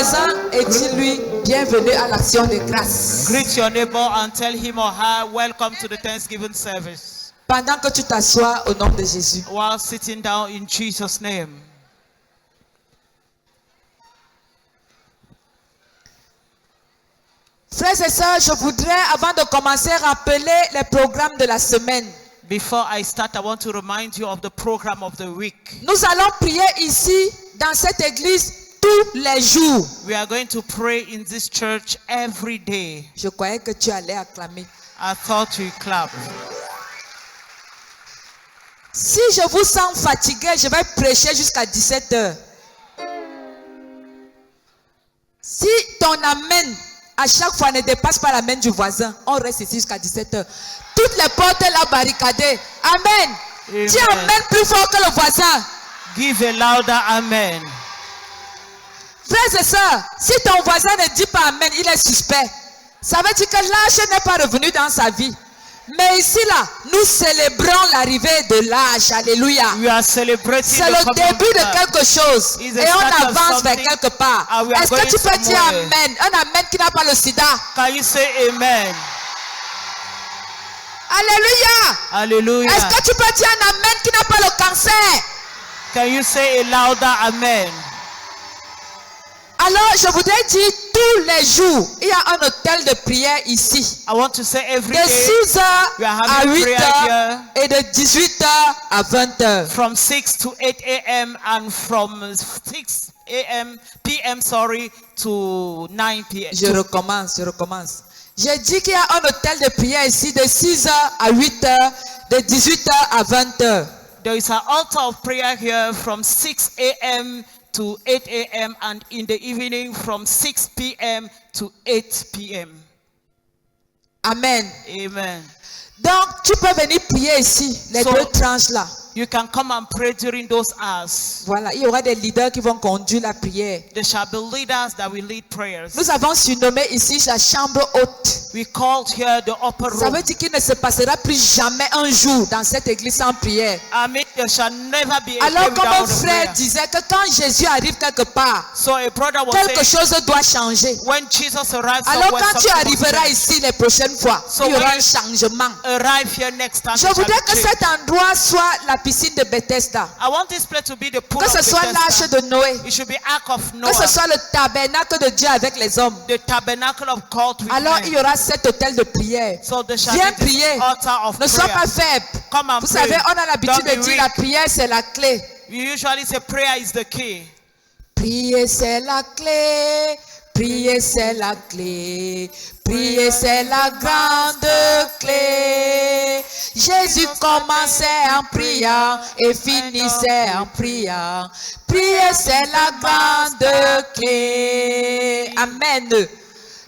voisin et dis-lui bienvenue à l'action de grâce. Greet your neighbor and tell him or her, welcome to the Thanksgiving service. Pendant que tu t'assois au nom de Jésus. While sitting down in Jesus' name. Frères et sœurs, je voudrais, avant de commencer, rappeler les programmes de la semaine. Before I start, I want to remind you of the program of the week. Nous allons prier ici, dans cette église, tous les jours. We are going to pray in this church every day. Je croyais que tu allais acclamer. I thought you clapped. Si je vous sens fatigué, je vais prêcher jusqu'à 17h. Si ton amen à chaque fois ne dépasse pas l'amen du voisin, on reste ici jusqu'à 17h. Toutes les portes là barricadées. Amen. Dis amen plus fort que le voisin. Give a louder amen. Frères et sœurs, si ton voisin ne dit pas amen, il est suspect. Ça veut dire que l'âge n'est pas revenu dans sa vie. Mais ici là, nous célébrons l'arrivée de l'âge. Alléluia. C'est le début de quelque chose. Et on avance vers quelque part. Est-ce que tu peux dire amen? Un amen qui n'a pas le sida. Can you say amen? Alléluia. Hallelujah. Est-ce que tu peux dire un amen qui n'a pas le cancer? Can you say a louder amen? Alors, je voudrais dire tous les jours, il y a un hôtel de prière ici. I want to say every de day. 6h à 8h et de 18h à 20h. From 6 to 8 a.m. and from 6 p.m. to 9 p.m. Je recommence. J'ai dit qu'il y a un hôtel de prière ici de 6h à 8h, de 18h à 20h. There is an altar of prayer here from 6 a.m. to 8 a.m. and in the evening from 6 p.m. to 8 p.m. Amen. Amen. Donc, tu peux venir prier ici, les deux tranches là. You can come and pray during those hours. Voilà, il y aura des leaders qui vont conduire la prière. There shall be leaders that will lead prayers. Nous avons surnommé ici la chambre haute. We called here the upper room. Ça veut dire qu'il ne se passera plus jamais un jour dans cette église sans prière. I mean, there shall never be a Alors, day comme un without a frère prayer. disait que quand Jésus arrive quelque part, So a brother was quelque saying, chose doit changer. when Jesus arrives Alors, somewhere, quand tu something will arriveras change. ici les prochaines fois, So il y aura when un changement. Arrive here next time. Je it shall voudrais be que changed. cet endroit soit la piscine de Bethesda. I want this place to be the pool Que of ce soit l'arche Bethesda. de Noé. It should be Ark of Que Noah. ce soit le tabernacle de Dieu avec les hommes. The tabernacle of God with Alors men. il y aura cet hôtel de prière. So there shall Viens be this prier. altar of Ne sois prayer. pas faible. Come and Vous pray. savez, on a l'habitude Don't de be dire weak. la prière c'est la clé. We usually say prayer is the key. Prier c'est la clé. Prier c'est la clé. Prier c'est la grande clé. Jésus commençait en priant et finissait en priant. Prier c'est la grande clé. Amen.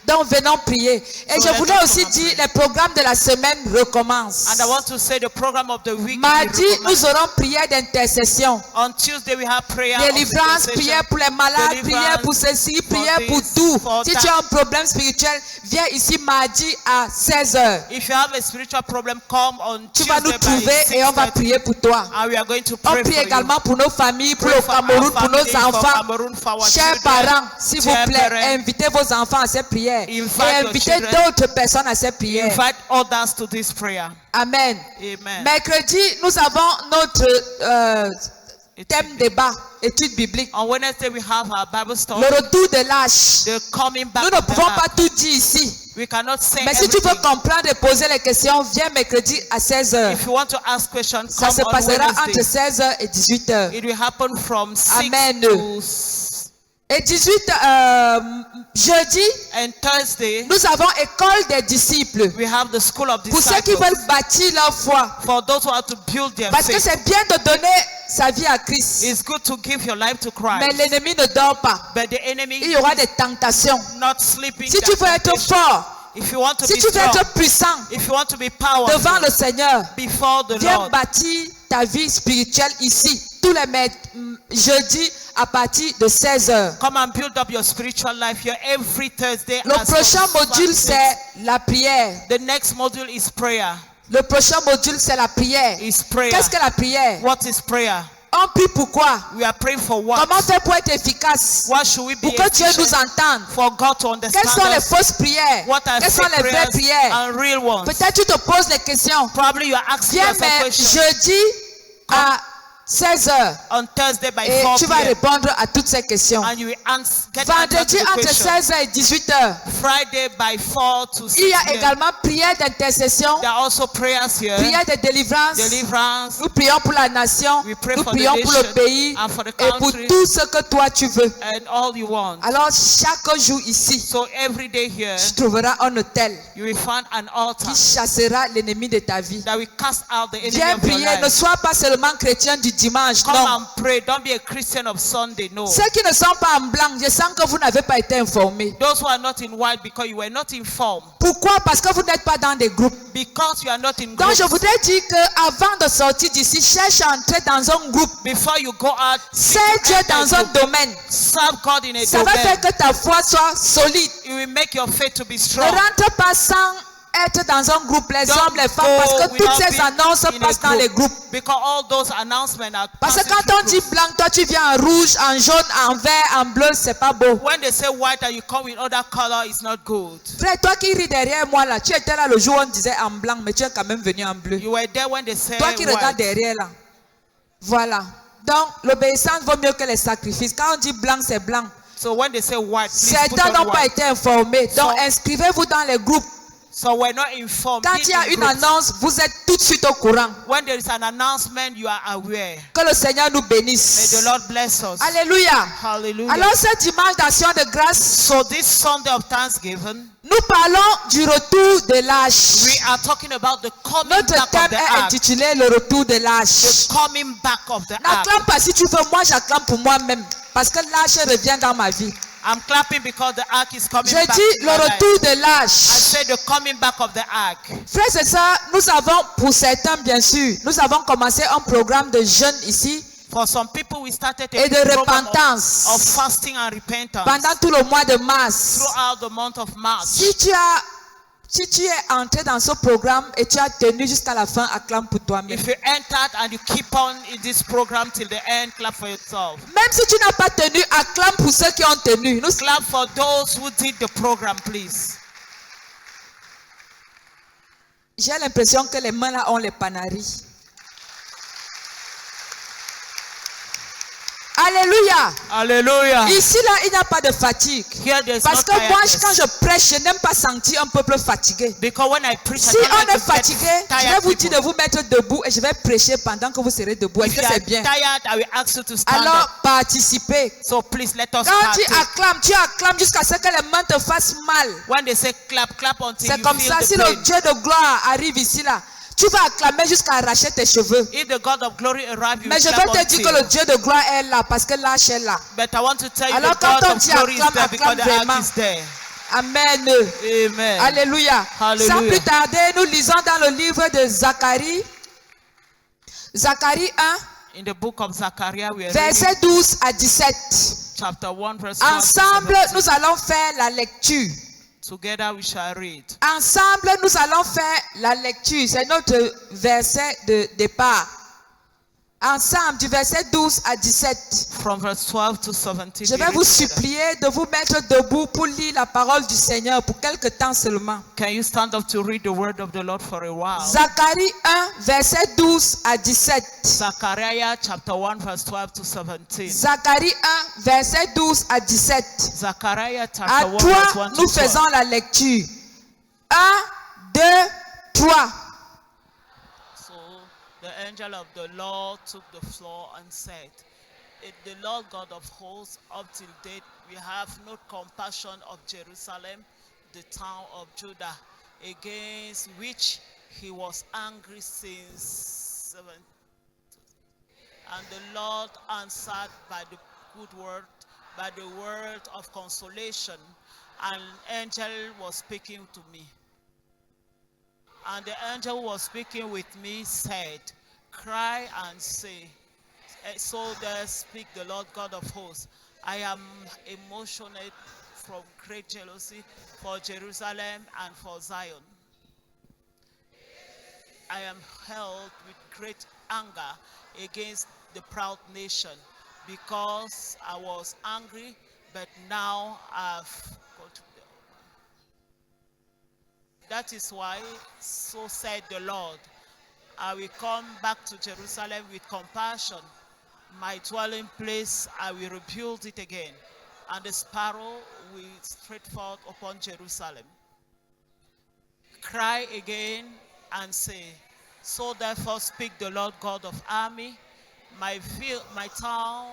Donc venons prier. Et So je let voulais us aussi come and dire, pray. les programmes de la semaine recommencent. And I want to say the program of the week. Mardi, nous aurons prière d'intercession. On Tuesday we have prayer. of Délivrance, intercession. prière pour les malades, Deliverance prière pour ceci, prière pour this, tout. for Si that. tu as un problème spirituel, viens ici mardi à 16h. If you have a spiritual problem, come on Tu vas nous Tuesday trouver by et on va 6:30. prier pour toi. And we are going to On pray prie for également you. pour nos familles, pour Pray le for our Cameroun, pour nos family, for enfants. Cameroun, for our Chers children. parents, s'il vous Dear plaît, parents, invitez vos enfants à cette prière. invite Et your invitez children. d'autres personnes à cette prière. Invite others to this prayer. Amen. Amen. Mercredi, nous avons notre thème débat, étude biblique. On Wednesday we have our Bible study. Le retour de l'âge. The coming back Nous ne of the pouvons Lord. pas tout dire ici. We cannot say Mais si tu veux everything. comprendre et poser les questions, viens mercredi à 16h. If you want to ask questions, Ça come se on passera entre Wednesday. 16h et 18h. It will happen from 6 Amen. to Et 18 jeudi, and Thursday. nous avons école des disciples. We have the school of Pour ceux qui disciples. veulent bâtir leur foi. For those who have to build their Parce que faith. c'est bien de donner sa vie à Christ. It's good to give your life to Mais Christ. l'ennemi ne dort pas. But the enemy Il y aura des tentations. is not sleeping. Si tu veux être temptation. fort, If you want to si be tu veux strong, être puissant if you want to be powerful devant le Seigneur, before the viens Lord, bâtir ta vie spirituelle ici, tous les jeudis à partir de 16h. come and build up your spiritual life here every Thursday. Le as prochain from module, 6. c'est la prière. The next module is prayer. Le prochain module, c'est la prière. Is prayer. Qu'est-ce que la prière? What is prayer? On prie pourquoi? We are praying for what? Comment faire pour être efficace? What should we be Pour que Dieu nous efficient? entende. For God to Quelles sont understand les us? fausses prières? What are Quelles sont fake les vraies prayers prières? and real ones? Peut-être tu te poses les questions. Probably you are asking Viens, yourself mais questions. jeudi à 16h. On Thursday by Et 4 tu vas p.m. répondre à toutes ces questions. and you will get Vendredi answer to the entre question. 16h et 18h. Friday by 4 to 6 Il y a p.m. également prière d'intercession, There are also prayers here. prière de délivrance. Deliverance. Nous prions pour la nation, We pray nous for the prions pour le nation pays and for the et pour country. tout ce que toi tu veux. And all you want. Alors chaque jour ici, So every day here, tu trouveras un hôtel you will find an altar qui chassera l'ennemi de ta vie. that will cast out the enemy Viens of your prier, ne life. sois pas seulement chrétien du dimanche, Come non. and pray. Don't be a Christian of Sunday. No. Ceux qui ne sont pas en blanc, je sens que vous n'avez pas été informés. Those who are not in white because you were not informed. Pourquoi? Parce que vous n'êtes pas dans des groupes. Because you are not in Donc groups. je voudrais dire qu'avant de sortir d'ici, cherche à entrer dans un groupe. Before you go out, Sers Dieu dans un domaine. serve God in a Ça va faire domain. que ta foi soit solide. It will make your faith to be Ne strong. rentre pas sans être dans un groupe, les Don't hommes, les femmes, go parce que toutes without ces being annonces in a passent dans les groupes. Because all those announcements are Parce que passing quand through on dit groups. blanc, toi tu viens en rouge, en jaune, en vert, en bleu, c'est pas beau. When they say white and you come in other color, it's not good. Frère, toi qui ris derrière moi là, tu étais là le jour où on disait en blanc, mais tu es quand même venu en bleu. You were there when they said Toi qui regardes white. derrière là. Voilà. Donc, l'obéissance vaut mieux que les sacrifices. Quand on dit blanc, c'est blanc. So when they say white, please put Certains on n'ont pas white. été informés. Donc, So- inscrivez-vous dans les groupes. So we're not informed. Quand Be il y a in une groups. annonce, vous êtes tout de suite au courant. When there is an announcement, you are aware. Que le Seigneur nous May bénisse. the Lord bless us. Alléluia. Hallelujah. Alors, ce dimanche d'action de grâce, So this Sunday of Thanksgiving, nous parlons du retour de l'âge. we are talking about the coming Notre back of thème the est ark. intitulé le retour de l'âge. The coming back of the ark. N'acclame pas si tu veux, moi j'acclame pour moi-même. Parce que l'âge revient dans ma vie. I'm clapping because the ark is coming Je back. dis in le my life. retour de I l'âge. said the coming back of the ark. Frères et sœurs, nous avons, pour certains bien sûr, nous avons commencé un programme de jeûne ici For some people, we started a et de program repentance of fasting and repentance pendant tout le mois de mars. throughout the month of March. Si tu es entré dans ce programme et tu as tenu jusqu'à la fin, acclame pour toi-même. If you entered and you keep on in this program till the end, clap for yourself. Même si tu n'as pas tenu, acclame pour ceux qui ont tenu. Nous, Clap for those who did the program, please. j'ai l'impression que les mains là ont les panaris. Alléluia. Hallelujah. Ici là, il n'y a pas de fatigue. Here there's Parce no que moi, tiredness. quand je prêche, je n'aime pas sentir un peuple fatigué. Because when I preach, Si I don't on like est to get fatigué, je vais tired vous dire de people. vous mettre debout et je vais prêcher pendant que vous serez debout. Est-ce If que you are c'est bien? tired, I will ask you to stand Alors, up. participez. So please let us Quand tu partake. acclames jusqu'à ce que les mains te fassent mal. When they say clap, clap until C'est you comme feel ça, the si pain. le Dieu de gloire arrive ici là, tu vas acclamer jusqu'à arracher tes cheveux. If the God of glory arrive, you Mais will je clap veux te dire que until. le Dieu de gloire est là parce que l'âge est là. But I want to tell you Alors, the quand God on of dit glory is acclame, there because the acclame ark vraiment. is there. Amen. Amen. Alléluia. Hallelujah. Sans plus tarder, nous lisons dans le livre de Zacharie. Zacharie 1, In the book of Zechariah, we are verset reading 12 à 17. chapter 1, verse 1 to Ensemble, 17. nous allons faire la lecture. Together we shall read. Ensemble, nous allons faire la lecture. C'est notre verset de départ. Ensemble, du verset 12 à 17. From verse 12 to 17. Je we vais read vous together. supplier de vous mettre debout pour lire la parole du Seigneur pour quelque temps seulement. Can you stand up to read the word of the Lord for a while? Zacharie 1, verset 12 à 17. Zechariah chapter 1, verse 12 to 17. Zacharie 1, verset 12 à 17. Zechariah À chapter 1, verse toi, 1 to nous 12. faisons la lecture. 1, 2, 3. So the angel of the Lord took the floor and said, The Lord God of hosts, up till date, we have no compassion of Jerusalem, the town of Judah, against which he was angry since 7. And the Lord answered by the good word, by the word of consolation, and angel was speaking to me. And the angel who was speaking with me said, Cry and say, so there speak the Lord God of hosts, I am emotional from great jealousy for Jerusalem and for Zion. I am held with great anger against the proud nation, because I was angry, but now I've got to the. That is why, so said the Lord, I will come back to Jerusalem with compassion. My dwelling place, I will rebuild it again, and the sparrow will straight forth upon Jerusalem. Cry again and say, so therefore speak the Lord God of armies, my town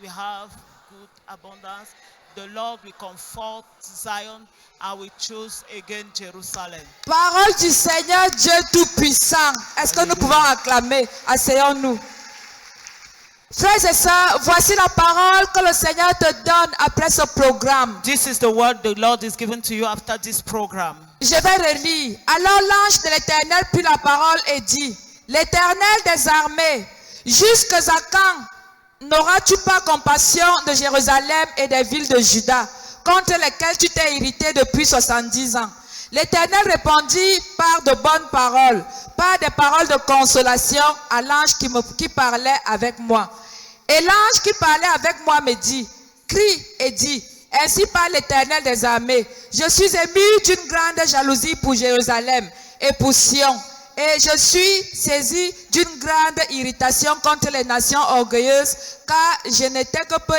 will have good abundance. The Lord will comfort Zion, and will choose again Jerusalem. Parole du Seigneur Dieu Tout-Puissant. Est-ce que nous pouvons acclamer? Asseyons-nous. Frères et sœurs, voici la parole que le Seigneur te donne après ce programme. This is the word the Lord is given to you after this program. Je vais relire. Alors l'ange de l'Éternel prit la parole et dit, l'Éternel des armées, jusqu'à quand n'auras-tu pas compassion de Jérusalem et des villes de Juda, contre lesquelles tu t'es irrité depuis 70 ans? L'Éternel répondit par de bonnes paroles, par des paroles de consolation à l'ange qui parlait avec moi. Et l'ange qui parlait avec moi me dit, crie et dis, ainsi parle l'Éternel des armées, je suis ému d'une grande jalousie pour Jérusalem et pour Sion. Et je suis saisi d'une grande irritation contre les nations orgueilleuses, car je n'étais que peu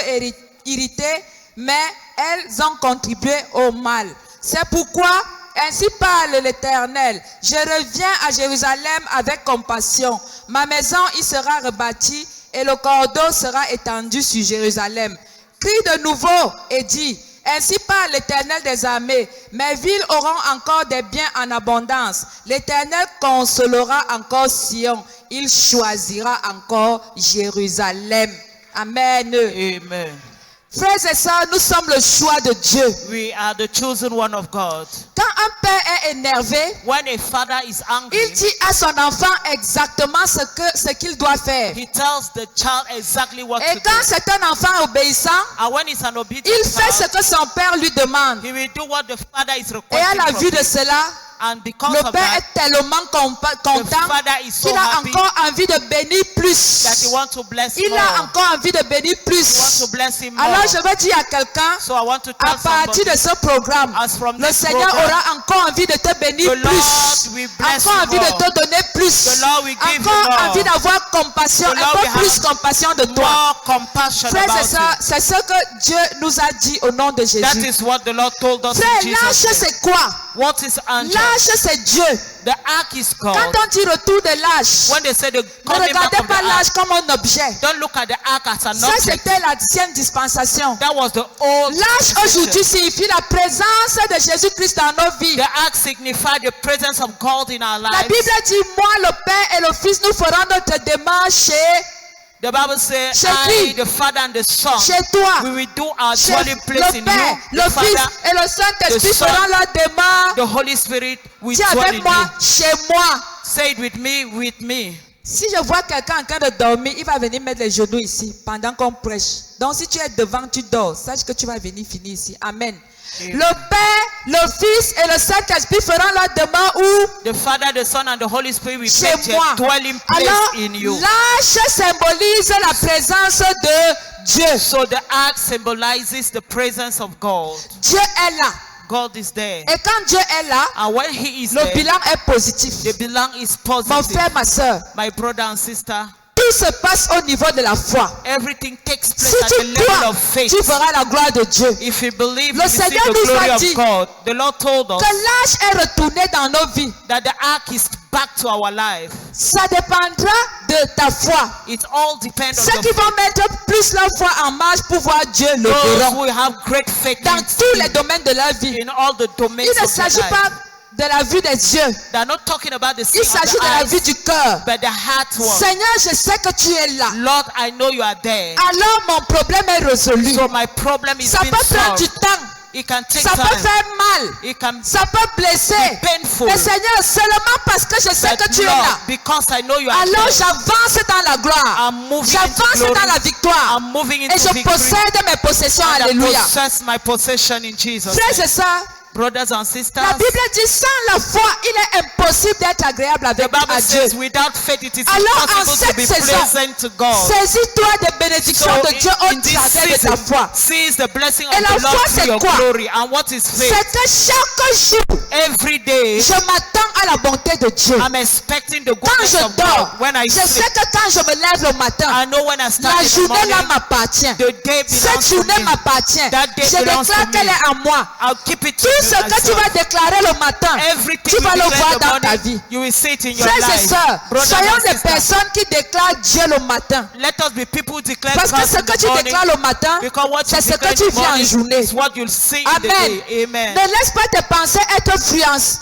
irrité, mais elles ont contribué au mal. C'est pourquoi, ainsi parle l'Éternel, je reviens à Jérusalem avec compassion. Ma maison y sera rebâtie et le cordeau sera étendu sur Jérusalem. Crie de nouveau et dis, ainsi parle l'Éternel des armées, mes villes auront encore des biens en abondance. L'Éternel consolera encore Sion, il choisira encore Jérusalem. Amen. Amen. Frères et sœurs, nous sommes le choix de Dieu. We are the chosen one of God. Quand un père est énervé, when a father is angry, il dit à son enfant exactement ce qu'il doit faire. He tells the child exactly what Et to quand do. c'est un enfant obéissant, And when he's an obedient il fait ce child, que son père lui demande. he will do what the father is Et à requesting la from vue de him. cela, And because le of père that, est tellement content father is so qu'il a happy encore envie de bénir that he plus. wants to bless Il more. a encore envie de bénir He wants to plus. bless him more. Alors je veux dire à quelqu'un, So I want to à tell partir somebody, de ce programme, as from le this Seigneur program, aura encore envie de te bénir the Lord plus. will bless Encore you envie de more. te donner plus. The Lord will give you Encore more. envie d'avoir compassion, The Lord un will peu plus have compassion de toi. more compassion Frères et about sœurs, you. c'est ce que Dieu nous a dit au nom de That Jésus. is what the Lord told us Frère, in l'ange Jesus' name. c'est quoi? What is angel? L'ange c'est Dieu. The ark is Quand called. on dit retour de l'âge, When they say the ne coming back regardez of the pas ark, l'âge comme un objet. don't look at the ark as an Ça object. c'était l'ancienne dispensation. That was the old L'âge dispensation. aujourd'hui signifie la présence de Jésus-Christ dans nos vies. The ark signified the presence of God in our La lives. Bible dit, moi, le Père et le Fils, nous ferons notre démarche The Bible says, Chez I, qui? the Father and the Son, chez toi. we will do our Chez dwelling place le in Père, you. le The Fils Father, et le Saint-Esprit the Son, feront leur démarche. the Holy Spirit will Dis dwell avec in moi, you. chez moi. Say it with me, with me. Si je vois quelqu'un en train de dormir, il va venir mettre les genoux ici pendant qu'on prêche. Donc si tu es devant, tu dors. Sache que tu vas venir finir ici. Amen. Amen. Le Père, le Fils et le Saint-Esprit feront leur demeure où? The Father, the Son, and the Holy Spirit will Chez make moi. their dwelling place Alors, in you. l'âge symbolise la présence de Dieu. So the ark symbolizes the presence of God. Dieu est là. God is there. Et quand Dieu est là, And when He is le there, bilan est positif. the bilan is Mon positive. frère, ma soeur, My brother and sister, tout se passe au niveau de la foi. everything takes Si place at the tu level crois, of faith. tu verras la gloire de Dieu. If you believe, Le you see Seigneur the nous glory a of dit God. The Lord told us Que l'âge est retourné dans nos vies. that the ark is back to our life. Ça dépendra de ta foi. It all depends Ceux on qui the vont mettre plus leur foi en marche pour voir Dieu le those verront. who have great faith Dans tous les domaines de leur vie. in all the domains Il ne of their s'agit pas life. de la vue des yeux. They're not talking about the Il seeing of s'agit the de la vue eyes, du cœur. but the heart one. Seigneur, je sais que tu es là. Lord, I know you are there. Alors mon problème est résolu. So my problem is Ça being peut prendre du solved. temps. It can take Ça peut time. faire mal. It can Ça peut blesser. be painful. Mais Seigneur, seulement parce que je sais But que tu es Lord, là. because I know you are Alors there, j'avance dans la gloire. I'm moving into J'avance glory. dans la victoire. I'm moving Et into je victory. possède mes possessions. And I Alléluia. possess my possession in Jesus' Frères et name. sœurs, Brothers and sisters, La Bible dit sans la foi, il est impossible d'être agréable the avec Bible Dieu. says without faith it is Alors, en impossible to be cette saison, pleasant to God. Saisis-toi des bénédictions de Dieu au in this travers de ta season, foi. seize the blessing Et of la the Lord foi, through c'est your quoi? glory. And what is faith? C'est que chaque jour, Every day, je m'attends à la bonté de Dieu. I'm expecting the Quand goodness je of dors, God. When I je sais sleep, que quand je me lève le matin, I know when I start la in the journée là morning, m'appartient. the day Cette belongs to journée me. m'appartient. That day Je belongs déclare to qu'elle me. est à moi. I'll keep it to Tout ce que tu vas myself. déclarer le matin, Everything tu you vas le declare voir in the dans ta morning, vie. you will see it in your Frères et life. sœurs, Brothers soyons and des sisters, personnes qui déclarent Dieu le matin. let us be people who declare Parce que God ce in que the tu morning, déclares le matin, because what c'est you ce que declare tu in the vis en morning journée. is what you'll see in the Amen. day. Amen. Ne laisse pas tes pensées être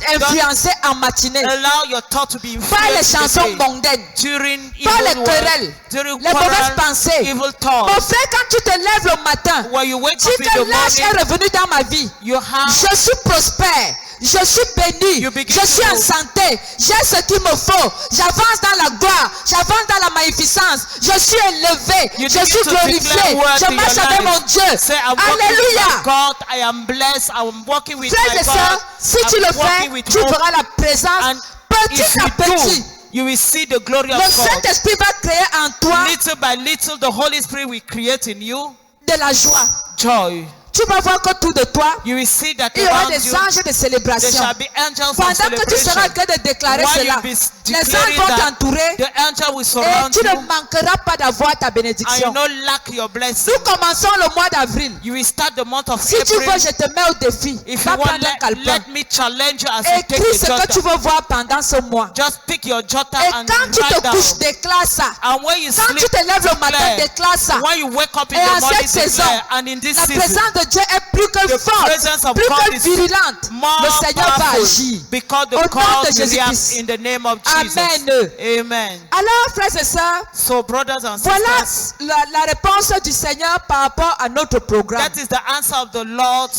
influencées en matinée Allow your thought to be par les influenced in the chansons day. mondaines, During par les evil words, querelles, during les mauvaises quarrel, pensées. evil Mon thoughts. frère, quand tu te lèves le matin, When you wake dis up in que the l'âge morning, est revenu dans ma vie. you have Je suis prospère, je suis béni, You begin je suis to- en santé, j'ai ce qu'il me faut, j'avance dans la gloire, j'avance dans la magnificence, je suis élevé, You je begin suis to glorifié, declare words je in marche your avec life. mon Dieu. Say, I'm walking with Alléluia. God, I am blessed, I'm walking with Frères my et God, sœurs, si tu I'm le walking fais, with tu hope. verras la présence And petit if à you petit. do, you will see the glory of Le God. Saint-Esprit va créer en toi Little by little, the Holy Spirit will create in you de la joie. joy. Tu vas voir qu'autour de toi, You will see that il y aura around des you, anges de there célébration. shall be angels of Pendant que tu seras en celebration. train de déclarer While cela, you be les anges declaring vont that, t'entourer the angel will et surround tu ne you, manqueras pas d'avoir ta and you bénédiction. not lack your blessing. Nous commençons le mois d'avril. You will start the month of Si tu veux, April. je te mets au défi. If Va you want, prendre un calepin. let me challenge you as you take Écris the ce que tu jotter. veux voir pendant ce mois. Just pick your jotter Et and quand tu write te down. couches, déclare ça. And when you Quand sleep, tu te lèves le matin, declare. déclare ça. When you wake up in Et the en morning, cette saison, declare. And in this la season, présence de Dieu est plus que the forte, presence of plus God que is virulente. more Le Seigneur va powerful agir. because Au nom the God de will react Jésus-Christ. in the name of Jesus. Amen. Amen. Alors, frères et sœurs, So, brothers and voilà sisters, la réponse du Seigneur par rapport à notre programme. that is the answer of the Lord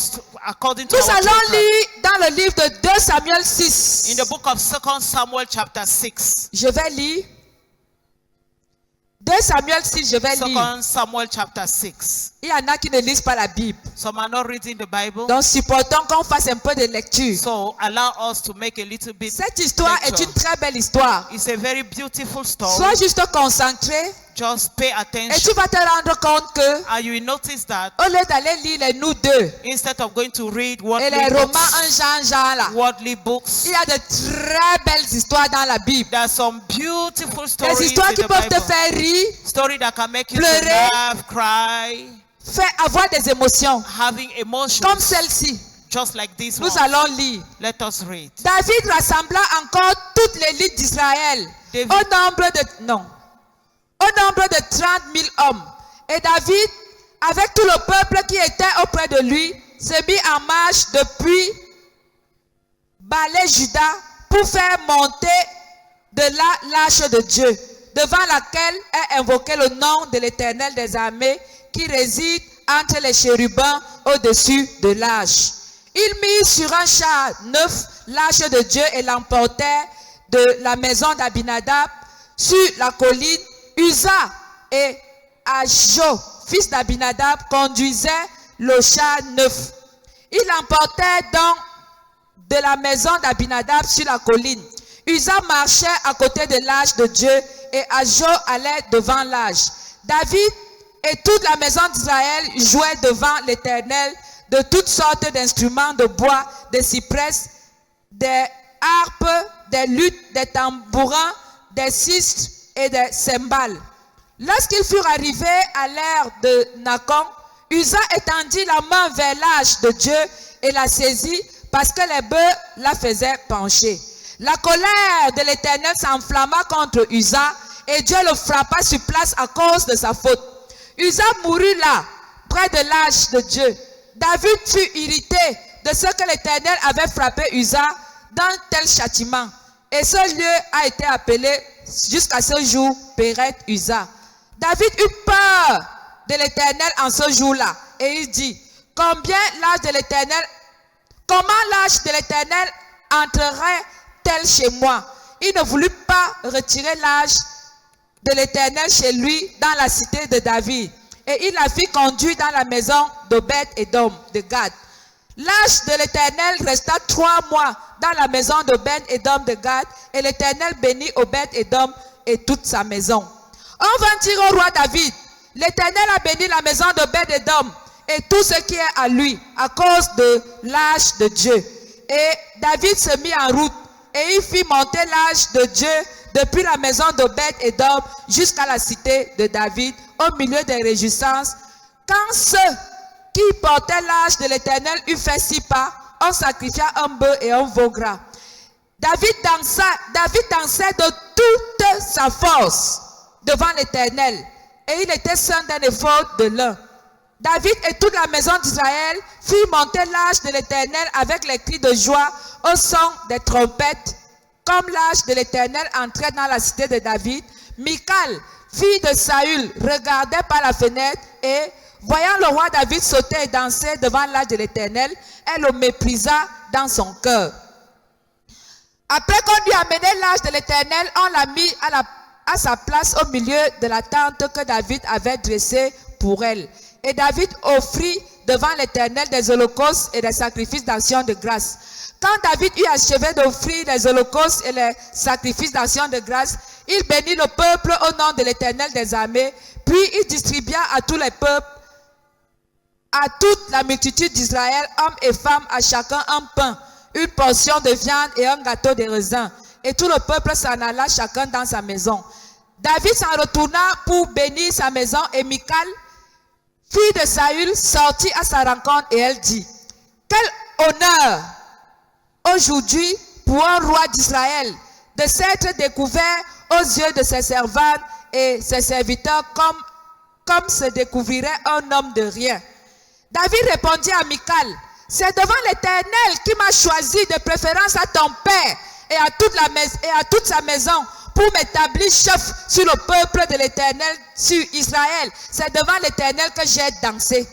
according to Nous our allons program. lire dans le livre de 2 Samuel In 6. the book of 2 Samuel chapter 6. Je vais lire. 2 Samuel 6, je vais lire. 2 Samuel chapter 6. Il y en a qui ne lisent pas la Bible. Some are not reading the Bible. Donc, supportons qu'on fasse un peu de lecture. So allow us to make a little bit. Cette histoire est lecture. une très belle histoire. It's a very beautiful story. Sois juste concentré Just pay et attention. tu vas te rendre compte que And you will notice that au lieu d'aller lire les nous deux instead of going to read et worldly les romans books, un genre là, worldly books, il y a de très belles histoires dans la Bible. there are some beautiful stories Des histoires in qui the peuvent te Bible. faire rire, Story that can make you to pleurer, laugh, cry, faire avoir des émotions, having emotions, comme celle-ci. just like this Nous one. allons lire. Let us read. David rassembla encore toute l'élite d'Israël David- au nombre de 30 000 hommes. Et David, avec tout le peuple qui était auprès de lui, se mit en marche depuis Balé-Juda pour faire monter de là l'arche de Dieu, devant laquelle est invoqué le nom de l'Éternel des armées qui réside entre les chérubins au-dessus de l'arche. Ils mirent sur un char neuf l'arche de Dieu et l'emportèrent de la maison d'Abinadab sur la colline. Uza et Ajo, fils d'Abinadab, conduisaient le char neuf. Ils l'emportèrent donc de la maison d'Abinadab sur la colline. Uza marchait à côté de l'arche de Dieu et Ajo allait devant l'arche. David et toute la maison d'Israël jouaient devant l'Éternel de toutes sortes d'instruments de bois, des cyprès, des harpes, des luttes, des tambourins, des sistres et des cymbales. Lorsqu'ils furent arrivés à l'ère de Nacon, Uza étendit la main vers l'arche de Dieu et la saisit parce que les bœufs la faisaient pencher. La colère de l'Éternel s'enflamma contre Uza et Dieu le frappa sur place à cause de sa faute. Uza mourut là, près de l'arche de Dieu. David fut irrité de ce que l'Éternel avait frappé Uza d'un tel châtiment. Et ce lieu a été appelé jusqu'à ce jour Péret Uza. David eut peur de l'Éternel en ce jour-là. Et il dit, comment l'arche de l'Éternel entrerait-elle chez moi? Il ne voulut pas retirer l'arche de l'Éternel chez lui dans la cité de David. Et il la fit conduire dans la maison d'Obed-Édom de Gad. L'ange de l'Éternel resta 3 mois dans la maison d'Obed-Édom de Gad, et l'Éternel bénit Obed-Édom et toute sa maison. On vint dire au roi David, l'Éternel a béni la maison d'Obed-Édom et tout ce qui est à lui, à cause de l'ange de Dieu. Et David se mit en route, et il fit monter l'ange de Dieu depuis la maison d'Obed-Édom jusqu'à la cité de David, au milieu des réjouissances. Quand ceux qui portaient l'ange de l'Éternel eut fait 6 pas, on sacrifia un bœuf et un veau gras. David dansait de toute sa force devant l'Éternel, et il était ceint d'un éphod de lin. David et toute la maison d'Israël firent monter l'ange de l'Éternel avec les cris de joie au son des trompettes. Comme l'ange de l'Éternel entrait dans la cité de David, Michal, fille de Saül, regardait par la fenêtre et, voyant le roi David sauter et danser devant l'ange de l'Éternel, elle le méprisa dans son cœur. Après qu'on lui amené l'ange de l'Éternel, on l'a mis à sa place au milieu de la tente que David avait dressée pour elle. Et David offrit devant l'Éternel des holocaustes et des sacrifices d'action de grâce. Quand David eut achevé d'offrir les holocaustes et les sacrifices d'action de grâce, il bénit le peuple au nom de l'Éternel des armées, puis il distribua à tous les peuples, à toute la multitude d'Israël, hommes et femmes, à chacun un pain, une portion de viande et un gâteau de raisin. Et tout le peuple s'en alla chacun dans sa maison. David s'en retourna pour bénir sa maison, et Michal, fille de Saül, sortit à sa rencontre et elle dit, quel honneur aujourd'hui pour un roi d'Israël de s'être découvert aux yeux de ses servantes et ses serviteurs comme se découvrirait un homme de rien. David répondit à Michal, c'est devant l'Éternel qui m'a choisi de préférence à ton père et à toute sa maison pour m'établir chef sur le peuple de l'Éternel, sur Israël. C'est devant l'Éternel que j'ai dansé.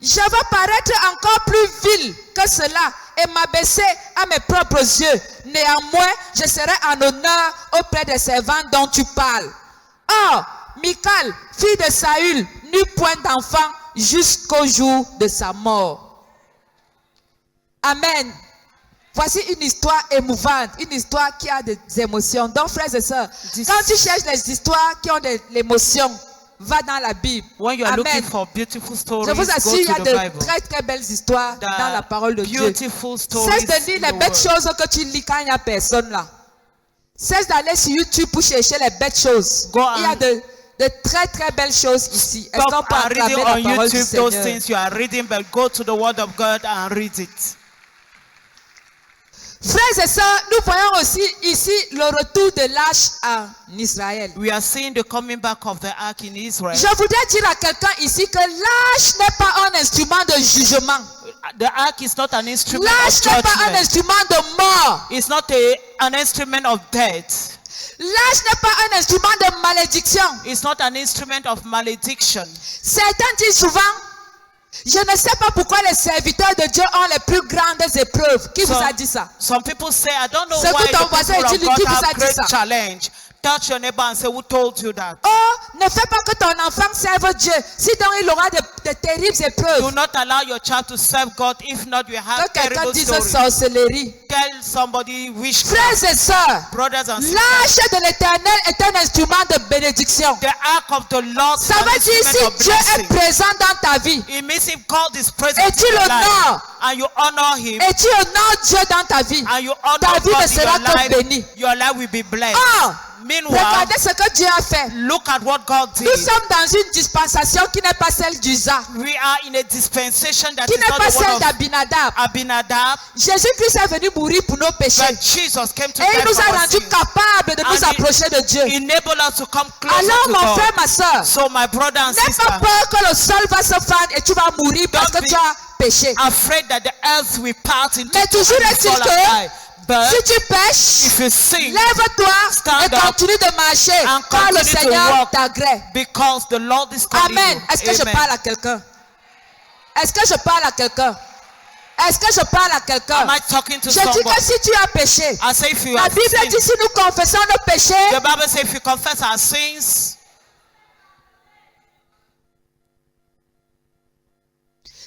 Je vais paraître encore plus vil que cela et m'abaisser à mes propres yeux. Néanmoins, je serai en honneur auprès des servants dont tu parles. Or, Michal, fille de Saül, n'eut point d'enfant jusqu'au jour de sa mort. Amen. Voici une histoire émouvante, une histoire qui a des émotions. Donc, frères et sœurs, quand tu cherches les histoires qui ont de l'émotion, va dans la Bible. When you are Amen. looking for beautiful stories, Je vous assure, il y a go to de the Bible. très très belles histoires dans la parole de Dieu. Beautiful stories Cesse de lire in les the bêtes word. choses que tu lis quand il n'y a personne là. Cesse d'aller sur YouTube pour chercher les bêtes choses. Go Il y a and- de très très belles choses ici. Est-ce qu'on Stop peut and acclamer reading la on parole du YouTube those Seigneur? things you are reading, but go to the Word of God and read it. Frères et sœurs, nous voyons aussi ici le retour de l'arche en Israël. We are seeing the coming back of the ark in Israel. Je voudrais dire à quelqu'un ici que l'arche n'est pas un instrument de jugement. The ark is not an instrument L'arche of n'est pas un judgment. instrument de mort. It's not an instrument of death. L'arche n'est pas un instrument de malédiction. It's not an instrument of malediction. Certains disent souvent, je ne sais pas pourquoi les serviteurs de Dieu ont les plus grandes épreuves. Qui vous a dit ça? Some people say, I don't know C'est why que ton the voisin people dit, of qui God vous a have dit great ça? challenge. Touch your neighbor and say, who told you that? Oh, ne fais pas que ton enfant serve Dieu. Sinon, il aura de terribles Do épreuves. not allow your child to serve God. If not, you have Que quelqu'un terrible dise stories. sorcellerie. Tell somebody witchcraft. Frères et sœurs, Brothers and sisters, l'arche de l'Éternel est un instrument de bénédiction. the ark of the Lord is Ça an veut dire instrument of si Dieu est blessing. présent dans ta vie It means if God is present et in tu your life l'honores and you honor Him et tu honores Dieu dans ta vie, and you honor ta vie God ne in sera your que bénie. life, your life will be blessed. Or, Meanwhile, regardez ce que Dieu a fait. look at what God Nous did. sommes dans une dispensation qui n'est pas celle d'Usa, We are in a dispensation that qui is n'est not pas the one celle of d'Abinadab. Abinadab, Jésus-Christ est venu mourir pour nos péchés. but Jesus came to Et il die nous for a our rendus sins. capables de nous And approcher de Dieu. Enable us to come closer Alors, to mon God. frère, ma soeur, So my brother and n'aie sister, pas peur que le sol va se fendre et tu vas mourir parce Don't que be tu as péché. afraid that the earth will part into Mais toujours and est-il fall and que die. But si tu pêches, if you sin, lève-toi stand et up continue de marcher and car le continue to Seigneur walk. t'agrée. because the Lord is calling Amen. you. Est-ce que je Amen. parle à quelqu'un? Est-ce que je parle à quelqu'un? Est-ce que je parle à quelqu'un? Am I talking to Je dis someone? que si tu as péché, I say if you la have Bible sinned, dit si nous confessons nos péchés, the Bible says if you confess our sins,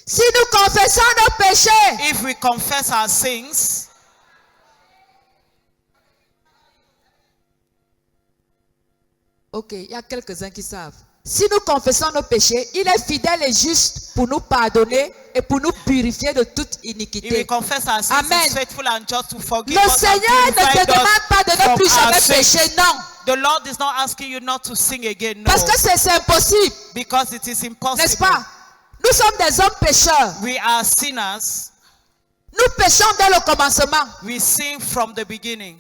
si nous confessons nos péchés, péchés, if we confess our sins, ok, il y a quelques-uns qui savent. Si nous confessons nos péchés, il est fidèle et juste pour nous pardonner et pour nous purifier de toute if we iniquité. confess our sins, Amen. He's faithful and just to forgive Le us and Seigneur ne purify te demande pas de us ne from plus our jamais sins. pécher, non. The Lord is not asking you not to sin again, no, Parce que c'est impossible, because it is impossible. n'est-ce pas? Nous sommes des hommes pécheurs. We are sinners. Nous péchons dès le commencement. We sin from the beginning.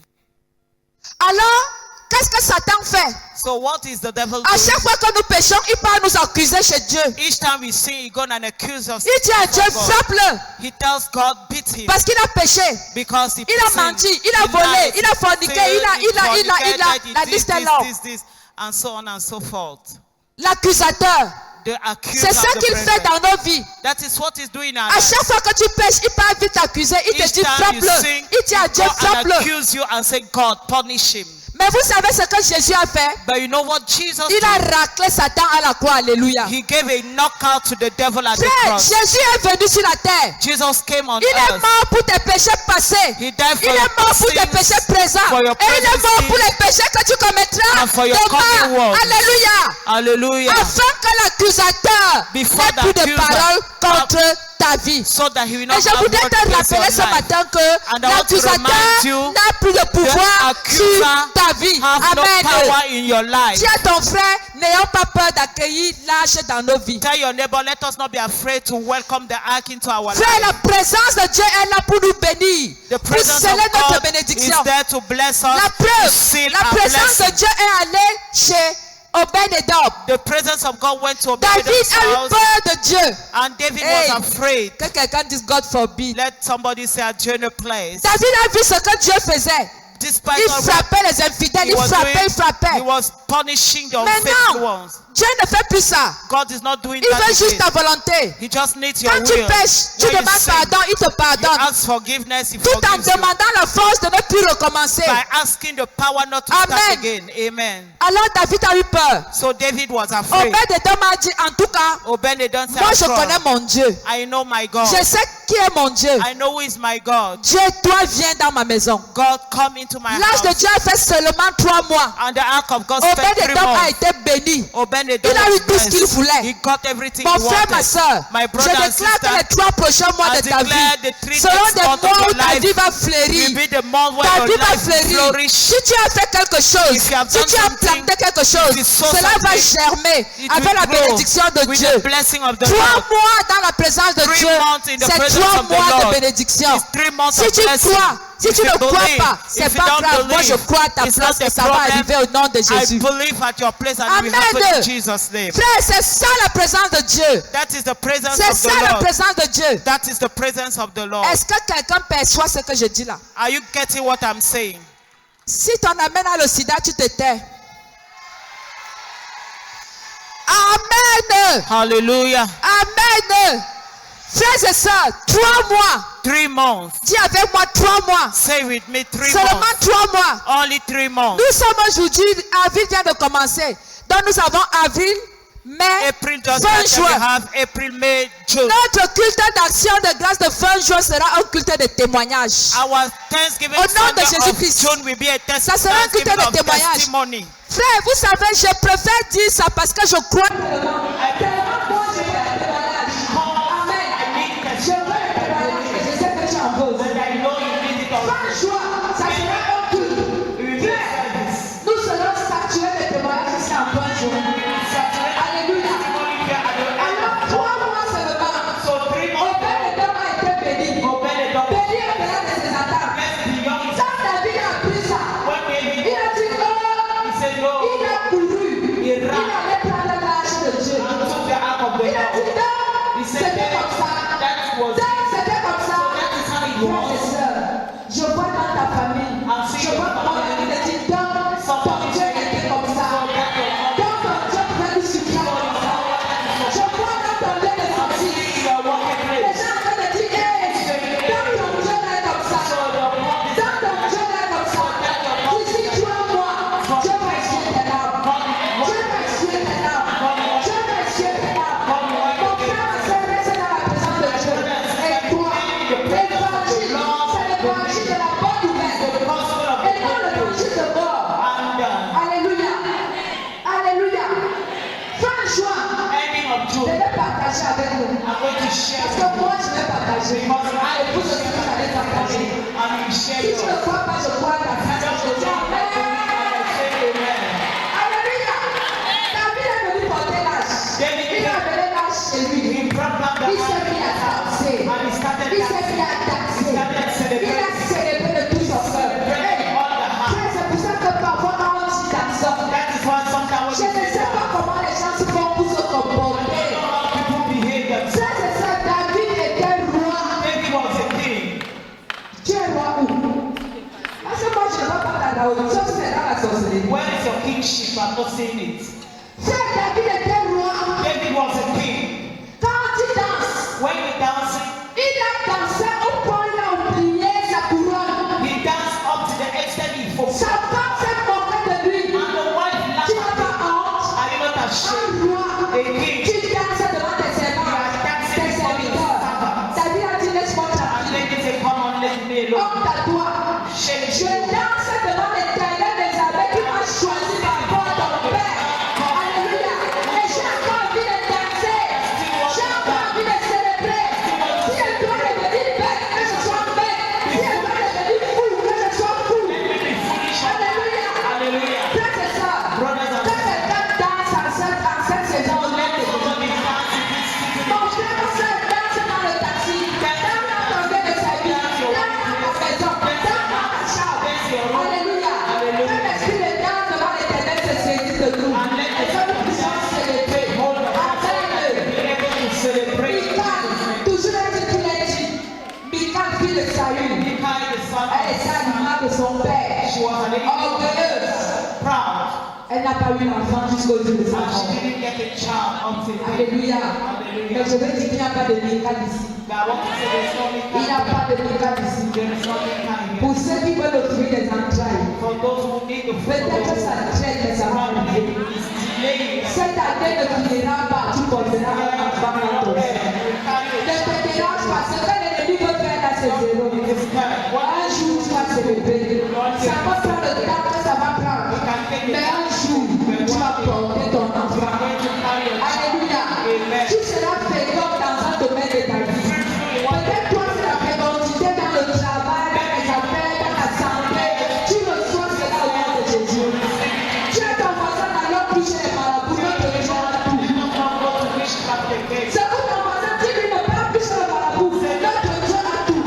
Alors, qu'est-ce que Satan fait? So what is the devil À doing? chaque fois que nous péchons, il part nous accuser chez Dieu. Each time we sin, he goes and accuses us. Il dit à Dieu, before God. frappe-le. He tells God, beat him, Parce qu'il a péché. because he Il a sinned. menti, il a He volé, lied, il a forniqué, he la liste est longue. this, and so on and so forth. L'accusateur, The accuser c'est ça of the qu'il fait brethren. dans nos vies. That is what he's doing in our À lives. chaque fois que tu pêches, il part vite t'accuser. Il te Each dit, time you frappe-le. sin, Il dit à Dieu, go and frappe-le. accuse you and say, God, punish him. Mais vous savez ce que Jésus a fait? But you know what Jesus Il a did? raclé Satan à la croix. Alléluia. He gave a knockout to the devil at the Frère, cross. Jésus est venu sur la terre. Jesus came on Il est earth. mort pour tes péchés passés. He died Il for est your mort pour tes sins, péchés présents. for your Et il est present mort sins, pour les péchés que tu commettras and for your coming demain. world. Alléluia. Hallelujah. Afin que l'accusateur Before n'ait plus the de accuser paroles contre ta vie. So that he will Et not je have voudrais word te against your rappeler ce life. matin que And I want to l'accusateur remind you, n'a plus de pouvoir accuser sur ta vie. have no Amen. power in your life. Dis à ton frère, n'ayons pas peur d'accueillir l'âge dans nos vies. Tell your neighbor, let us not be afraid to welcome the ark into our Frère, life. la présence de Dieu est là pour nous bénir, The pour presence sceller of notre God bénédiction. is there to bless us, La to preuve, seal la our présence de blessing. Dieu est allée chez Obed-Edom. The presence of God went to David Obed-Edom's a eu house, peur de Dieu. and David Hey. was afraid. Que quelqu'un dise God forbid. Let somebody say a Jonah place. David a vu ce que Dieu faisait. Despite Il all that frappait les infidèles, he il was frappait, il doing, he frappait. was punishing the Mais unfaithful non, ones. Dieu ne fait plus ça. God is not doing Il that veut juste again. ta volonté. He just needs your Quand tu will. pêches, tu When you demandes sin, pardon, il te you pardonne. ask forgiveness, he Tout en forgives you. demandant la force de ne plus recommencer. By asking the power not to start Amen. again. Amen. Alors David a eu peur. So David was afraid. Obed-Edom a dit, en tout cas, Obed-Edom said, moi je connais mon Dieu. I know my God. Je sais qui est mon Dieu. I know who is my God. Dieu, toi viens dans ma maison. God, come into my L'âge de house. Dieu a fait seulement 3 mois. And the ark of God spent 3 Obed-Edom a months. été béni. Obed-Edom Il a eu was tout ce qu'il blessed. voulait. He got everything Mon he frère, ma wanted. soeur, My je brother and déclare que sister, les 3 prochains mois I de ta declare vie the 3 seront next des months mois of où your ta life vie va will fleurir. be the month where Ta your vie va life will fleurir. flourish. Si tu as fait quelque chose, If you have si done tu as something, planté quelque chose, if you sow cela va something, germer It avec will la grow bénédiction de with Dieu. the blessing of the 3 Lord. mois dans la présence de 3 Dieu, months in the c'est presence 3 of the mois de Lord. bénédiction. It's 3 months Si of tu blessing. crois, si If tu you ne crois believe, pas, c'est if you pas don't grave. Moi, je believe, crois à ta it's place not que a ça va problem. arriver au nom de I Jésus. believe at your place and it will happen Amen. in Jesus' name. Frère, c'est ça la présence de Dieu. That is the presence C'est of ça the la Lord. présence de Dieu. That is the presence of the Lord. Est-ce que quelqu'un perçoit ce que je dis là? Are you getting what I'm saying? Si ton amène à le sida, tu te tais. Amen. Hallelujah. Amen. Frères et sœurs, 3 mois. 3 months. Dis avec moi 3 mois. Say with me 3 Seulement months. 3 mois. Only 3 months. Nous sommes aujourd'hui, avril vient de commencer. Donc nous avons avril, mai, April just fin like we juin. have April, May, June. Notre culte d'action de grâce de fin juin sera un culte de témoignage. Our Thanksgiving Au nom de Sunday of Jésus-Christ. June will be a Ça sera un culte Thanksgiving de of témoignage. testimony. Frère, vous savez, je préfère dire ça parce que je crois. Je vois dans ta famille. l'évangile. C'est l'évangile de la bonne nouvelle. Et non l'évangile de mort. Alléluia. Alléluia. Fin juin, je vais partager avec vous. Parce que moi, je vais partager. Et vous aussi, vous allez partager. Si tu ne crois pas, je crois ta grâce. Je dis Amen. Alléluia. David est venu porter l'âge. Il a amené l'âge chez lui. Il s'est mis à danser. Il s'est mis à danser. Il a célébré de tout son cœur. C'est pour ça que parfois quand on dit dansant, je ne sais pas comment les gens se font pour se comporter. Ça, c'est ça. David était roi. Tu es roi où? Parce que moi, je ne vois pas dans la haute. Sauf que c'est dans la sorcellerie. Where is your kingship? I'm not seeing it. Frère, David était roi. David was a king. Quand il danse, When he dancing, il a dansé au point où il a oublié sa couronne. he danced up to the extent he forgot. Sa femme s'est moquée de lui. And the wife Tu laughed n'as at pas him. honte? Are you not Un ashamed? roi. A king. Tu danses devant tes servants, tes serviteurs. David a dit laisse-moi And tranquille. David said, come on, let me alone. Honte à toi. Shame Je you. danse devant l'Éternel des armées qui m'a choisi par rapport à ton père. Alléluia. Et j'ai encore envie de danser. J'ai encore envie de célébrer. Si elle doit devenir bête, que je sois bête. Si elle doit devenir fou, que je sois fou. Let me be foolish. Alléluia. Hallelujah. Frères et sœurs, Brothers and quand quelqu'un danse en cette saison, on Let aime. somebody dance in this season. Mon frère, ma sœur, danse dans le taxi. Danse dans ton lieu de service. Danse dans ta maison. Danse dans ta chambre. Alléluia. Que l'esprit de danse devant l'Éternel se saisisse de nous. And let Et the que nous puissions célébrer. hold of us Amen. be able to celebrate. Michal, toujours est-il qu'il est dit. Michal, fille de Saül. Michal, the son Elle était of l'image de son père. she was an idiot, Orgueilleuse. proud, Elle n'a pas eu l'enfant jusqu'au jour de sa and she mort. didn't get a child until then. Alléluia. Hallelujah. Mais je veux dire qu'il n'y a pas de Michal ici. But I want to say there's no Il n'y Michal. a pas de Michal ici. There is no Michal here. Pour ceux qui veulent le fruit des entrailles, For those who need the fruit of peut-être the ça womb, traîne, mais ça va arriver. is delaying. Cette année ne finira pas, tu porteras un enfant dans ton sein. Ne te dérange pas, ce que l'ennemi veut faire là, c'est zéro. Un jour, tu vas célébrer. Ça va prendre le temps que ça va prendre. Mais un jour, tu vas porter ton enfant. Alléluia. Tu seras fécond dans un domaine de ta vie. Peut-être toi, c'est la fécondité dans le travail, dans les affaires, dans la santé. Tu reçois cela au nom de Jésus. Tu es ton voisin dans l'autre bouche et les marabouts, ne te rejoins tout. C'est pour ton voisin, tu lui ne parles plus sur le marabout, ne te rejoins à tout.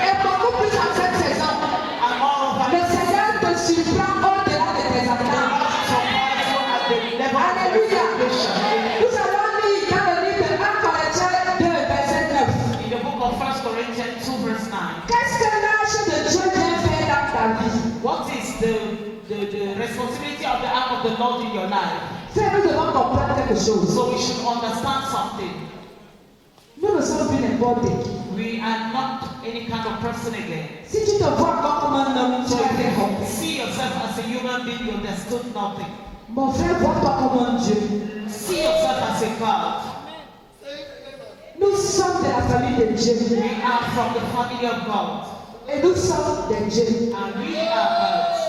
Et beaucoup plus en cette saison, le Seigneur te surprend au-delà de tes attentes. Alléluia. Nous allons lire dans le livre de 1 Corinthiens 2, verset 9. In the book of 1 Corinthians 2 verse 9, Qu'est-ce que l'âge de Dieu vient faire dans ta vie? what is the responsibility of the act of the Lord in your life? Frère, nous devons comprendre quelque chose. So we should understand something. Nous ne sommes plus n'importe qui. We are not any kind of person again. Si tu te vois encore comme un homme, tu So vas if faire you compris. see yourself as a human being, you understood nothing. Mon frère, vois-toi comme un Dieu. See yourself as a God. Nous sommes de la famille de Dieu. We are from the family of God. Et nous sommes des dieux. And we are gods.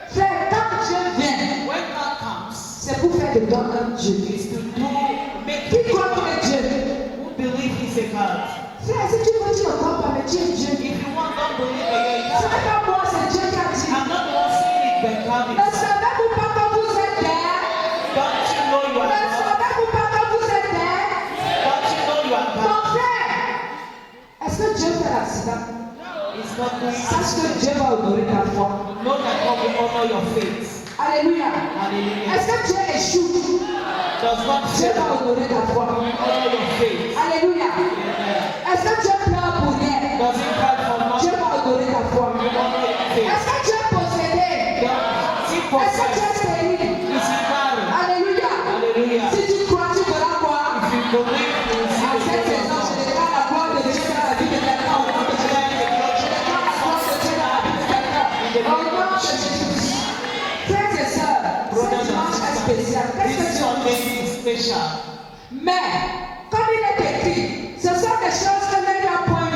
Frère, quand Dieu vient, When God comes, c'est pour faire de toi un Dieu. it's to make Qui croit qu'il est Dieu? who believe He's a God. Frère, si tu veux, tu ne crois pas, mais tu es Dieu. If you want, don't believe that you're Ce a God. n'est pas moi, c'est Dieu qui a dit. I'm not the one saying it, but God Ne is. savez-vous pas que vous êtes there? Don't you know you Ne are God? savez-vous pas que vous êtes there? Don't you know you are Mon God? frère, est-ce que Dieu fait l'accident? It's not doing Sache que Dieu va honorer ta foi. Know that God will honor your faith. Alléluia. Hallelujah. Est-ce que Dieu échoue? Does not Dieu say va honorer ta foi. honor your faith. Alléluia. Est-ce que Dieu pleure pour rien? Does it cry for Dieu nothing? va honorer ta foi. Honor your faith. Est-ce que Dieu est possédé? Does it Est-ce que Dieu possess? est stérile? Is it barren? Alléluia. Hallelujah. Si tu crois, tu verras quoi? If you believe, you will En see cette the saison, je result. déclare la gloire de Dieu dans la vie de quelqu'un au nom de Jésus. Je déclare la gloire de Dieu dans la vie de quelqu'un au nom de Jésus. Frères et sœurs, ce dimanche est spécial. Qu'est-ce que This Dieu Sunday dit? is special. Mais, comme il est écrit, ce sont des choses que l'œil n'a point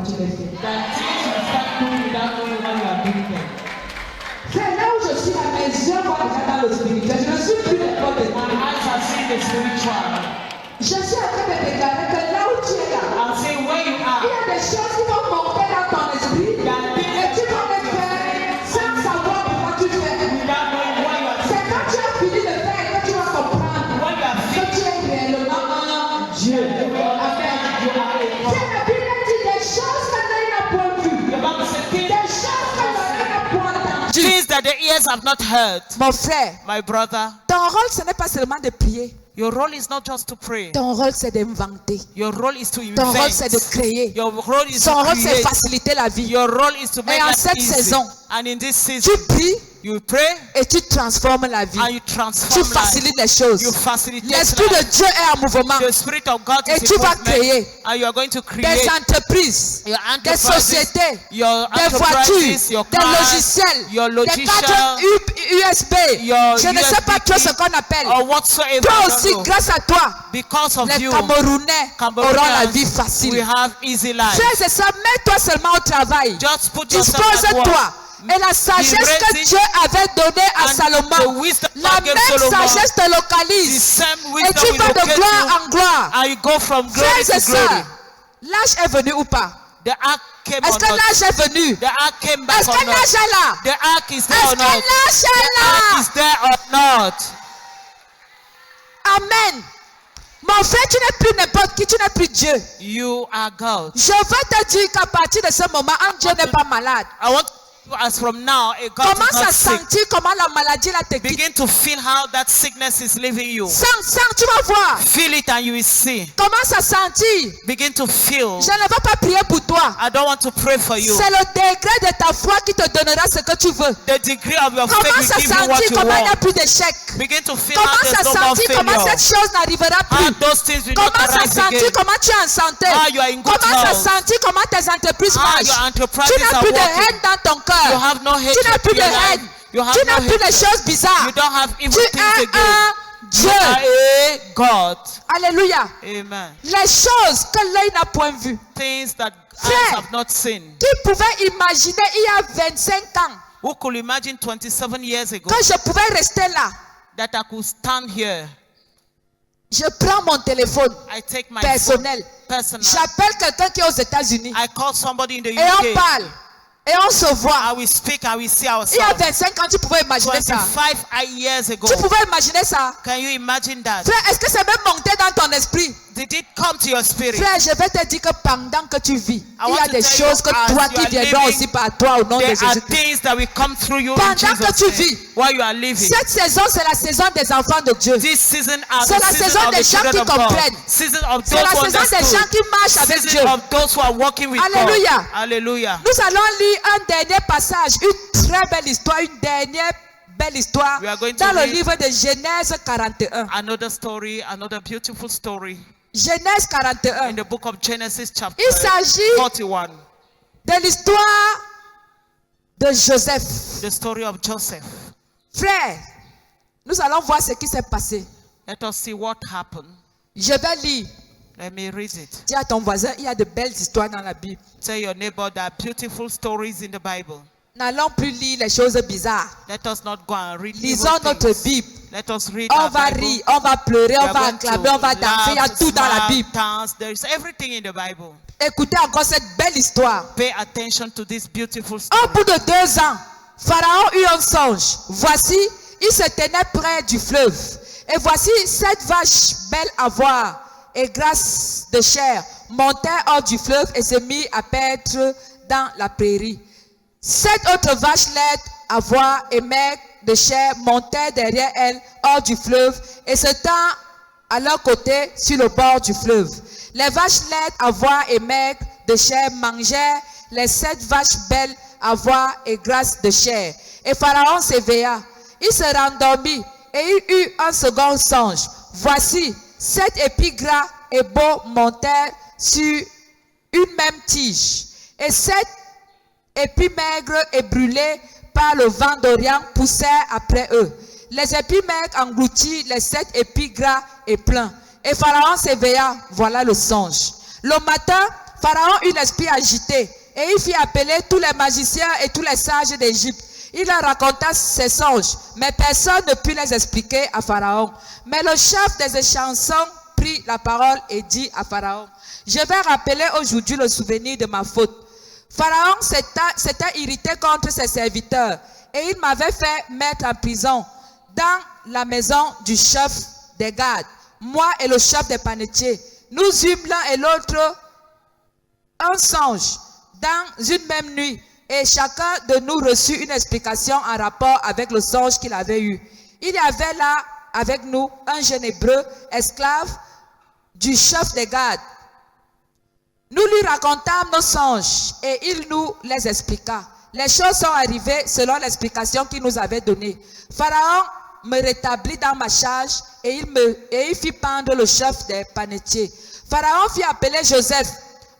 tu les fais. That things you start doing without knowing why you are doing them. C'est là où je suis à mes yeux, moi, déjà dans le spirituel. Je ne suis plus n'importe My quoi. eyes are seeing the spiritual. Je suis en train de déclarer que là où tu es là, I'm saying where you il y are. a des choses qui vont monter dans ton esprit. Et tu vas les faire sans savoir pourquoi tu fais. Without knowing why you are C'est doing quand tu as fini de faire que tu vas comprendre it. When you are que tu es réellement un Dieu. Amen. C'est la Bible dit des choses que l'œil n'a point vues. The Bible says Des choses que l'oreille n'a point entendues. Things that the ears have not heard. Mon frère, My brother, ton rôle ce n'est pas seulement de prier. your role is not just to pray. Ton rôle c'est d'inventer. Your role is to Ton rôle c'est de invent. créer. Your role is Son to rôle c'est create. faciliter la vie. Your role is to make en life cette easy. saison, And in this Tu season, pries you pray et tu transformes la vie. and you Tu transform life. facilites les choses. You facilitate L'Esprit de life. Dieu est en mouvement. The Spirit of God Et is tu in vas movement. créer And you are going to des create entreprises, your des enterprises, sociétés, your des voitures, enterprises, your des cars, logiciels, your des logiciel, cartes USB. your Je ne sais USB pas trop ce key, qu'on appelle. or whatsoever. Toi I don't aussi, know. grâce à toi, Because of les you, Camerounais auront la vie we facile. have easy life. Frères et sœurs, mets-toi seulement au travail. Just put yourself at work. Dispose-toi. Et la sagesse que ready. Dieu avait donnée à And the Salomon, wisdom la God gave même Solomon, sagesse te The localise. same Et wisdom tu will vas de locate gloire you, en gloire. and you go from glory Frères et to glory. sœurs, l'âge est venu ou pas? The ark came Est-ce or que not? l'âge est venu? The ark came back Est-ce or que not? l'âge est là? The ark is there Est-ce or que not? l'âge The est ark là? is there or not? Amen. Mon frère, tu n'es plus n'importe qui, tu n'es plus Dieu. You are God. Je veux te dire qu'à partir de ce moment, un Dieu n'est pas malade. I want you, as from now, a God is Commence à not sick. sentir comment la maladie là te quitte. Begin to feel how that sickness is leaving you. Sens, tu vas voir. Feel it and you will see. Commence à sentir. Begin to feel. Je ne vais pas prier pour toi. I don't want to pray for you. C'est le degré de ta foi qui te donnera ce que tu veux. The degree of your faith Commence à will give you what sentir you comment il n'y a want. plus d'échec. Begin to feel how Commence à there's no more sentir comment failure. cette chose n'arrivera How plus. those things will not Commence à arise sentir again. comment tu es en santé. How you are in good Commence à health. sentir comment tes entreprises How marchent. your enterprises Tu n'as are plus de working. haine dans ton You cœur. have no Tu hatred n'as plus in de your life. haine. You have Tu no n'as plus de hatred. choses bizarres. You don't have Tu evil es things again. un You are Dieu. a God. Alléluia. Amen. Les choses que l'œil n'a point vues, Things that Frère. eyes have not seen. qui pouvaient imaginer il y a 25 ans Who could imagine 27 years ago que je pouvais rester là. that I could stand here? Je prends mon téléphone I take my personnel. phone, personal. J'appelle quelqu'un qui est aux États-Unis I call somebody in the et on UK. parle et on se voit. I will speak. I will see Il y a ourselves. 25 ans, tu pouvais imaginer ça. 25 years ago. Tu pouvais imaginer ça. Can you imagine that? Frère, est-ce que c'est même monté dans ton esprit? Did it come to your spirit? Frère, je vais te dire que pendant que tu vis, il y want a to des tell choses you, que as toi you qui are viendront living, aussi par toi au nom de There are Jésus. things that will come through you in Pendant que Jesus' tu name vis, while you are living. Cette saison, c'est la saison des enfants de Dieu. This season are C'est the la season saison of des the gens children qui of God. comprennent. Season of C'est those la who saison des gens understood. qui marchent avec Season Dieu. of those who are walking with Alléluia. God. Hallelujah. Nous allons lire un dernier passage, une très belle histoire, une dernière belle histoire We are going to dans le read livre de Genèse 41. Another story, another beautiful story Genèse 41. in the book of Genesis chapter Il s'agit 41. de l'histoire de Joseph. The story of Joseph. Frère, nous allons voir ce qui s'est passé. Let us see what happened. Je vais lire. Let me read it. Dis à ton voisin, il y a de belles histoires dans la Bible. Tell your neighbor there are beautiful stories in the Bible. N'allons plus lire les choses bizarres. Let us not go and read evil Lisons notre things. Bible. Let us read On our va Bible. rire, on va pleurer, We on are va going acclamer, to on va danser. Il y a laugh, tout dans la smile, Bible. dance. There is everything in the Bible. Écoutez encore cette belle histoire. Pay attention to this beautiful Au story. bout de 2 ans, Pharaon eut un songe. Voici, il se tenait près du fleuve. Et voici 7 vaches belles à voir et grasses de chair montèrent hors du fleuve et se mirent à paître dans la prairie. 7 autres vaches laides à voir et maigres de chair montèrent derrière elles hors du fleuve et se tinrent à leur côté sur le bord du fleuve. Les vaches laides à voir et maigres de chair mangèrent les 7 vaches belles à voir et grasses de chair. Et Pharaon s'éveilla. Il se rendormit et il eut un second songe. Voici, 7 épis gras et beaux montèrent sur une même tige. Et 7 épis maigres et brûlés par le vent d'Orient poussèrent après eux. Les épis maigres engloutirent les 7 épis gras et pleins. Et Pharaon s'éveilla, voilà le songe. Le matin, Pharaon eut l'esprit agité et il fit appeler tous les magiciens et tous les sages d'Égypte. Il leur raconta ses songes, mais personne ne put les expliquer à Pharaon. Mais le chef des échansons prit la parole et dit à Pharaon, « Je vais rappeler aujourd'hui le souvenir de ma faute. Pharaon s'était irrité contre ses serviteurs et il m'avait fait mettre en prison dans la maison du chef des gardes, moi et le chef des panetiers. Nous eûmes l'un et l'autre un songe dans une même nuit et chacun de nous reçut une explication en rapport avec le songe qu'il avait eu. Il y avait là avec nous un jeune hébreu, esclave du chef des gardes. Nous lui racontâmes nos songes et il nous les expliqua. Les choses sont arrivées selon l'explication qu'il nous avait donnée. Pharaon me rétablit dans ma charge et il fit pendre le chef des panetiers. Pharaon fit appeler Joseph.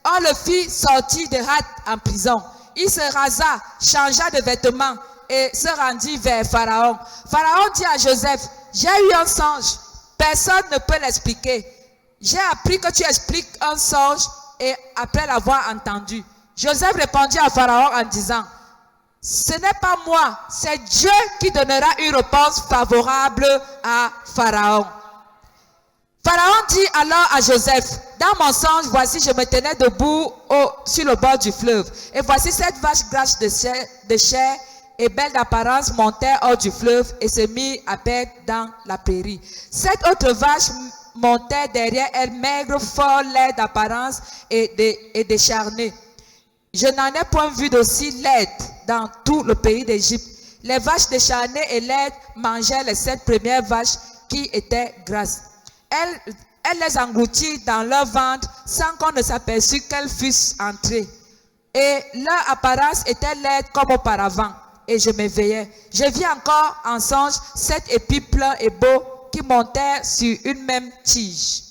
On le fit sortir de hâte en prison. Il se rasa, changea de vêtements et se rendit vers Pharaon. Pharaon dit à Joseph, j'ai eu un songe. Personne ne peut l'expliquer. J'ai appris que tu expliques un songe et après l'avoir entendu. Joseph répondit à Pharaon en disant, ce n'est pas moi, c'est Dieu qui donnera une réponse favorable à Pharaon. Pharaon dit alors à Joseph, dans mon songe, voici, je me tenais debout sur le bord du fleuve. Et voici cette vache grasse de chair et belle d'apparence montait hors du fleuve et se mit à perdre dans la prairie. Cette autre vache montait derrière elle, maigre, fort laide d'apparence et décharnée. Je n'en ai point vu d'aussi laide dans tout le pays d'Égypte. Les vaches décharnées et laides mangeaient les 7 premières vaches qui étaient grasses. Elles les engloutit dans leur ventre sans qu'on ne s'aperçût qu'elles fussent entrées. Et leur apparence était laide comme auparavant. Et je m'éveillais. Je vis encore en songe 7 épis pleins et beaux qui montèrent sur une même tige.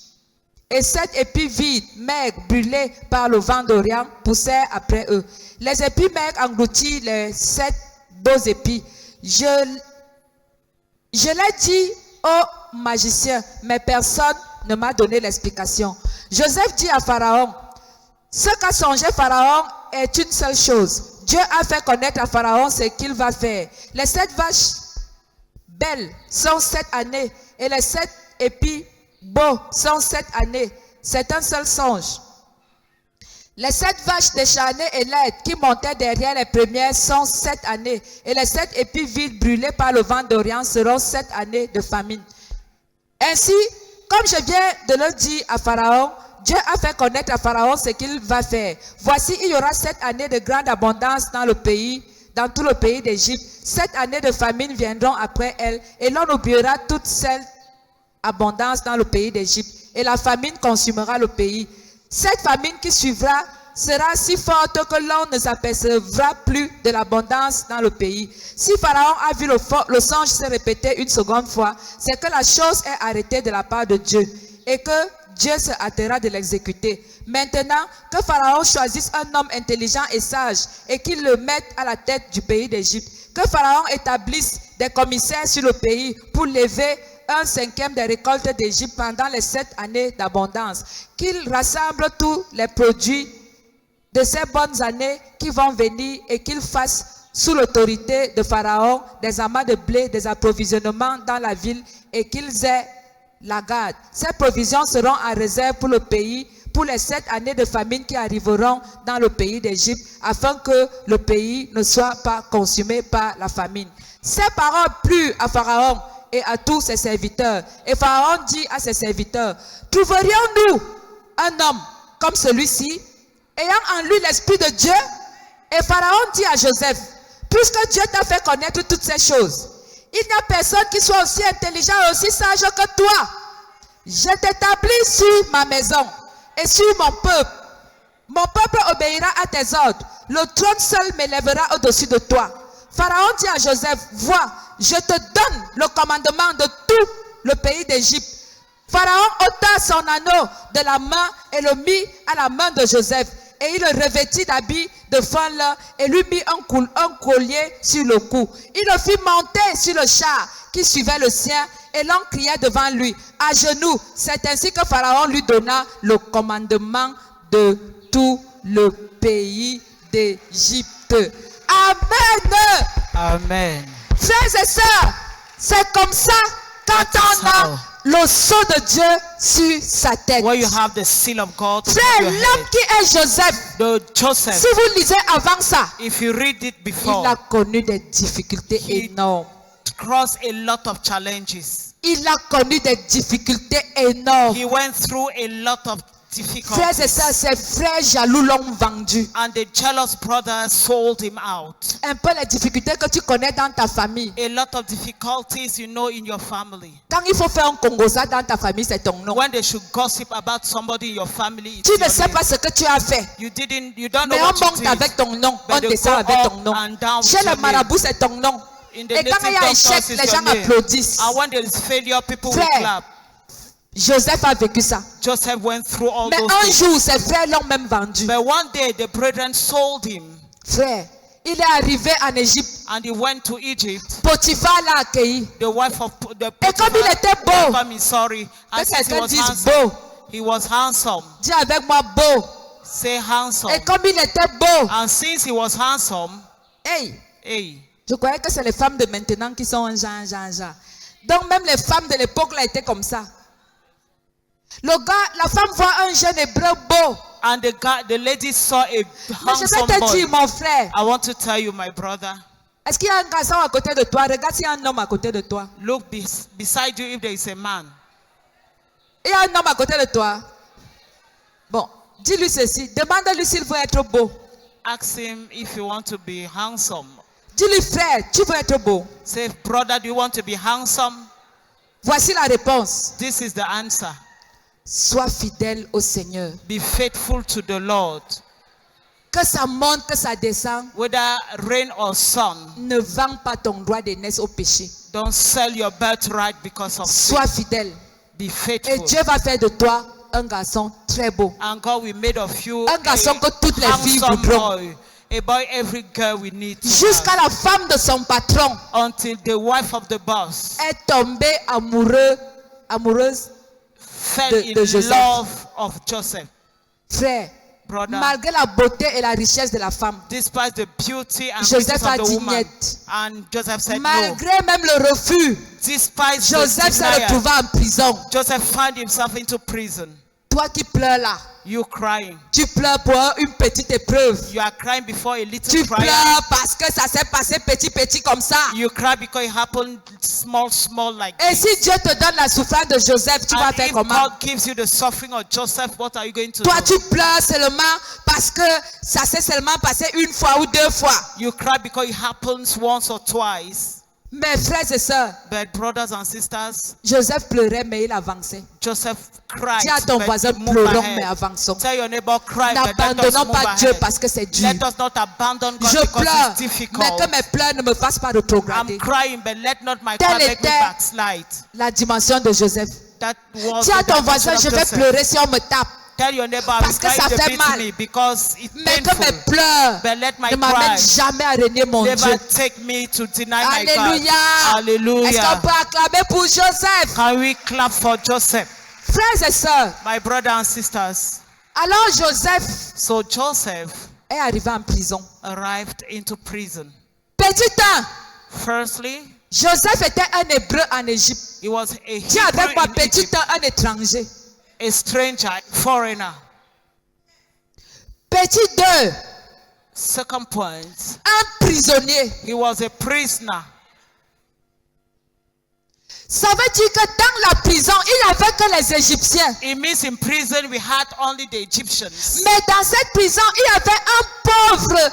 Et 7 épis vides, maigres, brûlés par le vent d'Orient, poussèrent après eux. Les épis maigres engloutirent les 7 beaux épis. Je l'ai dit aux magiciens, mais personne ne m'a donné l'explication. Joseph dit à Pharaon, ce qu'a songé Pharaon est une seule chose. Dieu a fait connaître à Pharaon ce qu'il va faire. Les 7 vaches belles sont 7 années et les 7 épis beaux sont 7 années. C'est un seul songe. Les 7 vaches décharnées et laides qui montaient derrière les premières sont 7 années et les 7 épis vides brûlés par le vent d'Orient seront 7 années de famine. Ainsi, comme je viens de le dire à Pharaon, Dieu a fait connaître à Pharaon ce qu'il va faire. Voici, il y aura 7 années de grande abondance dans le pays, dans tout le pays d'Égypte. 7 années de famine viendront après elle, et l'on oubliera toute cette abondance dans le pays d'Égypte, et la famine consumera le pays. Cette famine qui suivra sera si forte que l'on ne s'apercevra plus de l'abondance dans le pays. Si Pharaon a vu le songe se répéter une seconde fois, c'est que la chose est arrêtée de la part de Dieu, et que Dieu se hâtera de l'exécuter. Maintenant, que Pharaon choisisse un homme intelligent et sage et qu'il le mette à la tête du pays d'Égypte. Que Pharaon établisse des commissaires sur le pays pour lever 1/5 des récoltes d'Égypte pendant les 7 années d'abondance. Qu'il rassemble tous les produits de ces bonnes années qui vont venir et qu'il fasse sous l'autorité de Pharaon des amas de blé, des approvisionnements dans la ville et qu'ils aient la garde. Ces provisions seront en réserve pour le pays, pour les 7 années de famine qui arriveront dans le pays d'Égypte, afin que le pays ne soit pas consumé par la famine. Ces paroles plurent à Pharaon et à tous ses serviteurs. Et Pharaon dit à ses serviteurs, trouverions-nous un homme comme celui-ci, ayant en lui l'esprit de Dieu? Et Pharaon dit à Joseph, puisque Dieu t'a fait connaître toutes ces choses, il n'y a personne qui soit aussi intelligent et aussi sage que toi. Je t'établis sur ma maison et sur mon peuple. Mon peuple obéira à tes ordres. Le trône seul m'élèvera au-dessus de toi. Pharaon dit à Joseph, vois, je te donne le commandement de tout le pays d'Égypte. Pharaon ôta son anneau de la main et le mit à la main de Joseph. Et il le revêtit d'habits de fin lin et lui mit un collier sur le cou. Il le fit monter sur le char qui suivait le sien et l'on criait devant lui, à genoux. C'est ainsi que Pharaon lui donna le commandement de tout le pays d'Égypte. Amen. Amen. Frères et sœurs, c'est comme ça quand on a le sceau de Dieu sur sa tête. Where you have the seal of God on Frère, your l'homme head. qui est Joseph, Joseph, si vous lisez avant ça, if you read it il before, a connu des difficultés énormes. crossed a lot of challenges. Il a connu des difficultés énormes. He went through a lot of Frères et difficulties. sœurs, ses frères jaloux l'ont vendu. And the jealous brother sold him out. Un peu les difficultés que tu connais dans ta famille. A lot of difficulties you know in your family. Quand il faut faire un congosa dans ta famille, c'est ton nom. When they should gossip about somebody in your family, it's Tu ne your sais name. pas ce que tu as fait. You don't know Mais on what you monte did. avec ton nom, on But they descend go avec up ton nom. and down with Chez your le name. marabout, c'est ton nom. In the Et quand native il y a doctors, échec, it's les your gens name. applaudissent. And when there is failure, people will Frère, clap. Joseph a vécu ça. Joseph went through all Mais those un things. jour, ses frères l'ont même vendu. But one day, the brethren sold him. Frère, il est arrivé en Égypte. And he went to Egypt. Potiphar l'a accueilli. The wife of the Et comme il était beau, welcomed him, sorry. And que since he quelqu'un was dise handsome, beau. he was handsome. Dis avec moi beau. Say handsome. Et comme il était beau, And since he was handsome, hey, hey, je croyais que c'est les femmes de maintenant qui sont un genre. Donc même les femmes de l'époque là étaient comme ça. Le gars, la femme voit un jeune hébreu beau. and the lady saw a Mais je handsome vais te boy. dire, mon frère, I want to tell you, my brother, est-ce qu'il y a un garçon à côté de toi? Regarde s'il y a un homme à côté de toi. look beside you if there is a man. Il y a un homme à côté de toi. Bon, dis-lui ceci. Demande-lui s'il veut être beau. Ask him if you want to be handsome. Dis-lui, frère, tu veux être beau. Say, brother, do you want to be handsome? Voici la réponse. This is the answer. Sois fidèle au Seigneur. Be faithful to the Lord. Que ça monte, que ça descend. Whether rain or sun, Ne vends pas ton droit d'aînesse au péché. don't sell your birthright because of sin. Sois fidèle. Be Et faithful. Dieu va faire de toi un garçon très beau. And God will made of you Un garçon que toutes les filles handsome voudront. boy. A boy every girl will need to Jusqu'à have. la femme de son patron Until the wife of the boss est tombée amoureuse. fell de in Joseph. love of Joseph. Frère, Brother, malgré la beauté et la richesse de la femme, despite the beauty and Joseph riches a of the dit woman, niet. and Joseph said no. malgré même le refus, Despite Joseph the s'est denial, retrouvé en prison. Joseph found himself into prison. Toi qui pleures là, You crying. tu pleures pour une petite épreuve. You are crying before a little Tu trial. pleures parce que ça s'est passé petit comme ça. You cry because it happened small like Et this. si Dieu te donne la souffrance de Joseph, tu vas And faire if comment? God gives you the suffering of Joseph, what are you going to Toi, do? tu pleures seulement parce que ça s'est seulement passé une fois ou deux fois. You cry because it happens once or twice. Mes frères et sœurs, But brothers and sisters, Joseph pleurait mais il avançait. Joseph cried. Dis à ton but voisin, he moved pleurons ahead. mais avançons. Tell your neighbor, cry, but let us N'abandonnons move pas Dieu ahead. parce que c'est dur. Let us not abandon God Je because pleure, it's mais difficult. que mes pleurs ne me fassent pas rétrograder. I'm crying, but let not my Telle cry make me était backslide. la dimension de Joseph. That was Dis à the ton dimension voisin, of je vais Joseph. pleurer si on me tape. Tell your neighbor, I Parce will que cry ça if they fait beat mal. me because it's Mais que mes painful. pleurs But let my ne m'amènent cry jamais à renier mon Dieu. never take me to deny my God. Alléluia. Est-ce qu'on Hallelujah. peut acclamer pour Joseph? Can we clap for Joseph? Frères et sœurs, My brothers and sisters. alors Joseph So Joseph est arrivé en prison. arrived into prison. Petit 1, Firstly, Joseph était un hébreu en Égypte. he was a Dis avec moi, Hebrew in petit Egypt, 1, un étranger. a stranger, foreigner. Petit 2, Second point, un prisonnier. he was a prisoner. Ça veut dire que dans la prison, il n'y avait que les Égyptiens. It means in prison we had only the Egyptians. Mais dans cette prison, il y avait un pauvre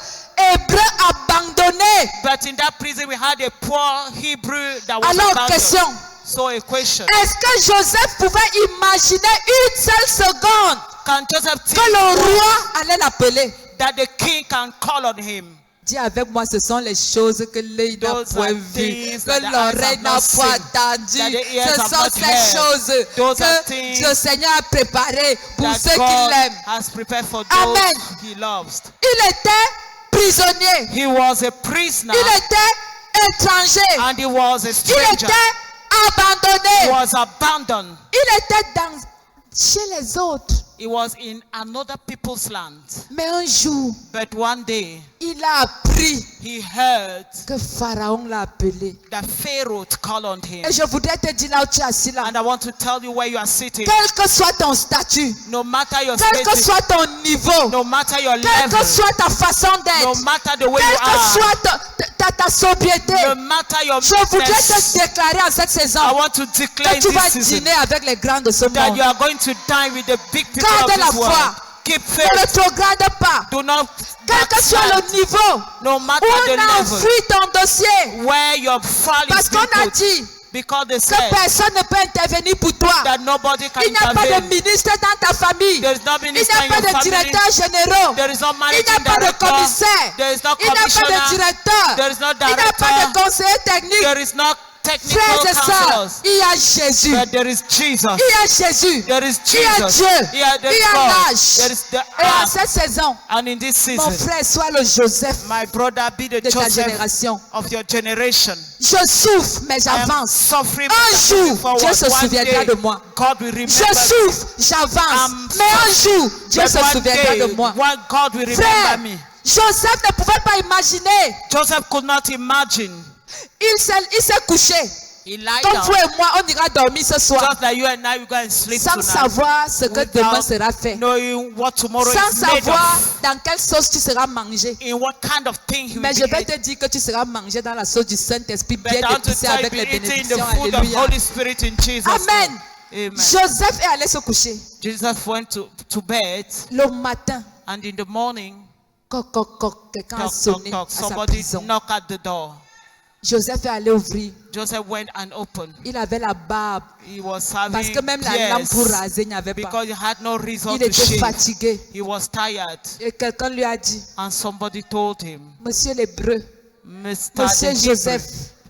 hébreu abandonné. But in that prison we had a poor Hebrew that was Alors, abandoned. question. So a question. Est-ce que Joseph pouvait imaginer une seule seconde Can Joseph que think le roi allait l'appeler? that the king can call on him? Dis avec moi, ce sont les choses que l'œil n'a Those point are vues, things que that the eyes l'oreille have n'a not point seen, entendu. that the ears Ce have sont not ces heard. choses Those are que things le Seigneur a préparées pour That ceux qui God l'aiment. has prepared for Amen. those he loves. Il était prisonnier. He was a prisoner Il était étranger. and he was a Il stranger. était He abandonné. was abandoned. Il était chez les autres. It was in another people's land. Mais un jour, But one day, il a appris he heard que Pharaon l'a appelé. that Pharaoh called on him. Et je voudrais te dire là où tu es assis là. And I want to tell you where you are sitting. Quel que soit ton statut, No matter your quel que status, soit ton niveau, no matter your quelle que level, soit ta façon no d'être, matter the way quelle you que are, soit ta sobriété, no matter your je voudrais business, te déclarer en cette saison I want to declare que in tu vas this season dîner avec les grands de ce that monde. you are going to dine with the big people Garde of la this world. foi. Keep Ne faith. rétrograde pas. Do not Quel que soit backslide. le niveau No matter où the on a level enfui ton dossier, where your fall parce is qu'on being a put, dit because they que said personne ne peut intervenir pour toi. that nobody can Il n'y a pas de intervene. ministre dans ta famille. There is no Il n'y minister a in pas your de family. directeur général. There is no Il managing n'y a pas de director. commissaire. There is no Il n'y a pas de commissioner. directeur. There is no Il n'y a pas de director. conseiller technique. There is no technical Frères et sœurs, counselors. il y a Jésus. But there is Jesus. Il y a Jésus. There is Il y a Jesus. Dieu. Il y a Il y a God. l'âge. There is the Et en earth. cette saison, And in this mon season, frère, sois le Joseph my brother, be the de ta Joseph génération. of your generation. Je souffre, mais I am j'avance. suffering, Un but I'm jour, moving forward. Dieu se One souviendra day, de moi. God will remember Je souffre, j'avance. I'm Mais un jour, Dieu But se one souviendra day, de moi. one God will remember Frère, me. Joseph ne pouvait pas imaginer. Joseph could not imagine. Il s'est couché. He lied Comme down. vous et moi, on ira dormir ce soir. Just like you and I, we go and sleep Sans tonight. savoir ce que Without demain sera fait. knowing what tomorrow Sans is made savoir of. dans quelle sauce tu seras mangé. In what kind of thing he will Mais be je vais eaten. te dire que tu seras mangé dans la sauce du Saint-Esprit, But bien I want to épicé tell you, avec be les eating the bénédictions. food of Alléluia. Holy Spirit in Jesus' Amen. name. Amen. Joseph est allé se coucher. Jesus went to bed, Le matin, and in the morning, coq, coq, coq, quelqu'un a knock, sonné knock, knock. à sa Somebody prison. knocked at the door. Joseph est allé ouvrir. Joseph went and opened. Il avait la barbe. He was Parce having que même la lampe pour tears raser, il n'y avait pas. because he had no reason Il to était shave. fatigué. He was tired, Et quelqu'un lui a dit, and somebody told him, Monsieur l'Hébreu, Mr. Monsieur the Joseph,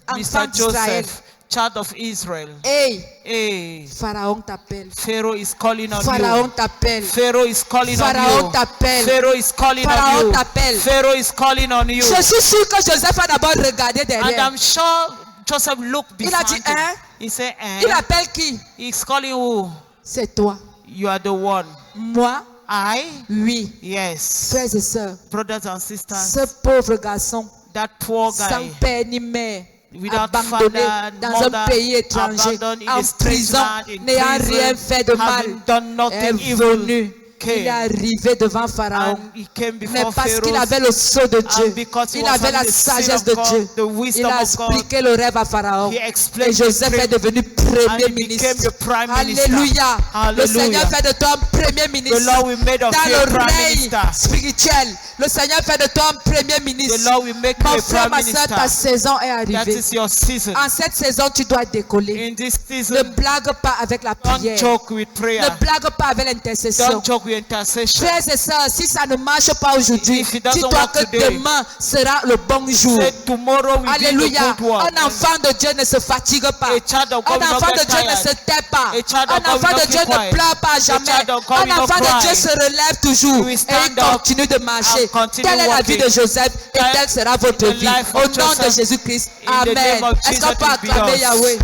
Hebrew, enfant Mr. d'Israël, Joseph, child of Israel, hey, hey, Pharaon t'appelle. Pharaoh is calling on Pharaon you. t'appelle. Pharaoh is calling Pharaon on you. t'appelle. Pharaoh is calling on Pharaon you. t'appelle. Pharaoh is calling on you. Je suis sûr que Joseph a d'abord regardé And derrière. I'm sure Joseph looked Il a behind dit, him. hein? He said, Il appelle qui? He's calling who? C'est toi. You are the one. Moi? I? Oui. Yes. Frères et sœurs, Brothers and sisters, ce pauvre garçon, that poor sans guy, père ni mère, without abandonné father, dans mother, un pays étranger, abandoned in en a strange prison, land, in n'ayant prison, rien fait de mal, having done est nothing evil, venu. came. Il est arrivé devant Pharaon. And he came Mais before parce qu'il Pharaoh. avait le sceau de Dieu, because he il was avait la having the seal sagesse of de God, Dieu, the wisdom il a of God. expliqué le rêve à Pharaon. He Et explained Joseph the est dream, devenu and premier he became ministre. the prime minister. Alléluia. Le Hallelujah. Seigneur fait de toi un premier The ministre. Lord will make of Dans you a le prime règne minister. spirituel, le Seigneur fait de toi un premier The ministre. Lord will make you Mon a frère, prime ma soeur, ta minister. saison est That arrivée. is your season. En cette saison, tu dois décoller. In this Ne season, blague pas avec la don't prière. joke with prayer. Ne blague pas avec l'intercession. Don't joke with intercession. Frères et sœurs, si ça ne marche pas aujourd'hui, If it doesn't dis-toi work que today, demain sera le bon jour. Say tomorrow will be Alléluia. the good one. Un enfant de Dieu ne se fatigue pas. A child of God Un will not enfant get de Dieu ne tired. se tait pas. A child of Un God will enfant not de Dieu keep ne quiet. pleure pas A jamais. child of God will Un not enfant de cry. Dieu se relève toujours He will et stand il up continue de marcher. and continue Telle est la vie walking. de Joseph et That telle sera votre the vie. life Au of nom de Joseph, Jésus-Christ. in the name Amen. of Est-ce qu'on Jesus, peut it be acclamer yours. Yahweh?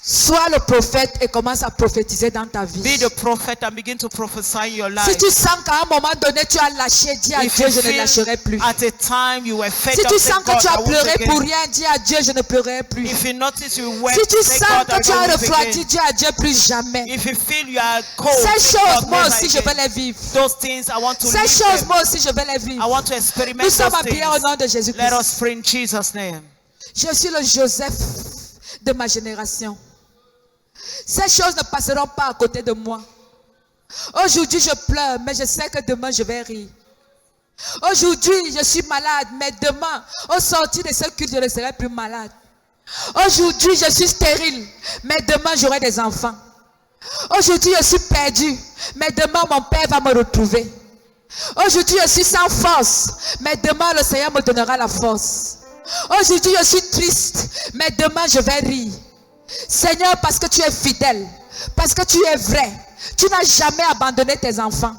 Sois le prophète et commence à prophétiser dans ta vie. Be the prophet and begin to prophesy in your life. Si tu sens qu'à un moment donné tu as lâché, dis à If Dieu, you je ne feel lâcherai plus. at a time you were fed Si up, tu say, sens que God, tu I as won't pleuré again. pour rien, dis à Dieu, je ne pleurerai plus. If you notice you went, Si tu say, sens God, que I tu as won't refroidi, again. dis à Dieu plus jamais. If you feel you are cold, Ces say, choses, God, moi never aussi, je again. vais les vivre. Those things I want to Ces live choses, them. moi aussi, je vais les vivre. I want to experiment Nous sommes those en prière au things. nom de Let Jésus-Christ. us pray in Jesus' name. Je suis le Joseph de ma génération. Ces choses ne passeront pas à côté de moi. Aujourd'hui, je pleure, mais je sais que demain, je vais rire. Aujourd'hui, je suis malade, mais demain, au sortir de ce culte, je ne serai plus malade. Aujourd'hui, je suis stérile, mais demain, j'aurai des enfants. Aujourd'hui, je suis perdu, mais demain, mon père va me retrouver. Aujourd'hui, je suis sans force, mais demain, le Seigneur me donnera la force. Aujourd'hui, je suis triste, mais demain, je vais rire. Seigneur, parce que tu es fidèle, parce que tu es vrai, tu n'as jamais abandonné tes enfants.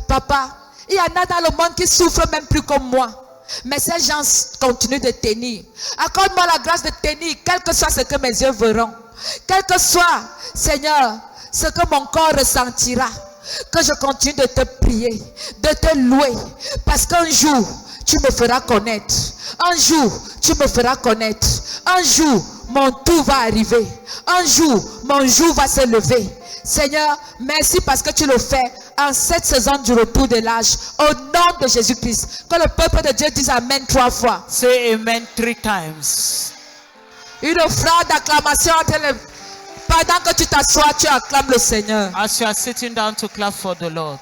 Papa, il y en a dans le monde qui souffrent même plus comme moi. Mais ces gens continuent de tenir. Accorde-moi la grâce de tenir, quel que soit ce que mes yeux verront. Quel que soit, Seigneur, ce que mon corps ressentira. Que je continue de te prier, de te louer. Parce qu'un jour, tu me feras connaître. Un jour, tu me feras connaître. Un jour, mon tour va arriver. Un jour, mon jour va se lever. Seigneur, merci parce que tu le fais en cette saison du retour de l'âge. Au nom de Jésus-Christ. Que le peuple de Dieu dise Amen 3 fois. Say amen 3 times. Une offrande d'acclamation entre les... Pendant que tu t'assois, tu acclames le Seigneur. As you are sitting down to clap for the Lord.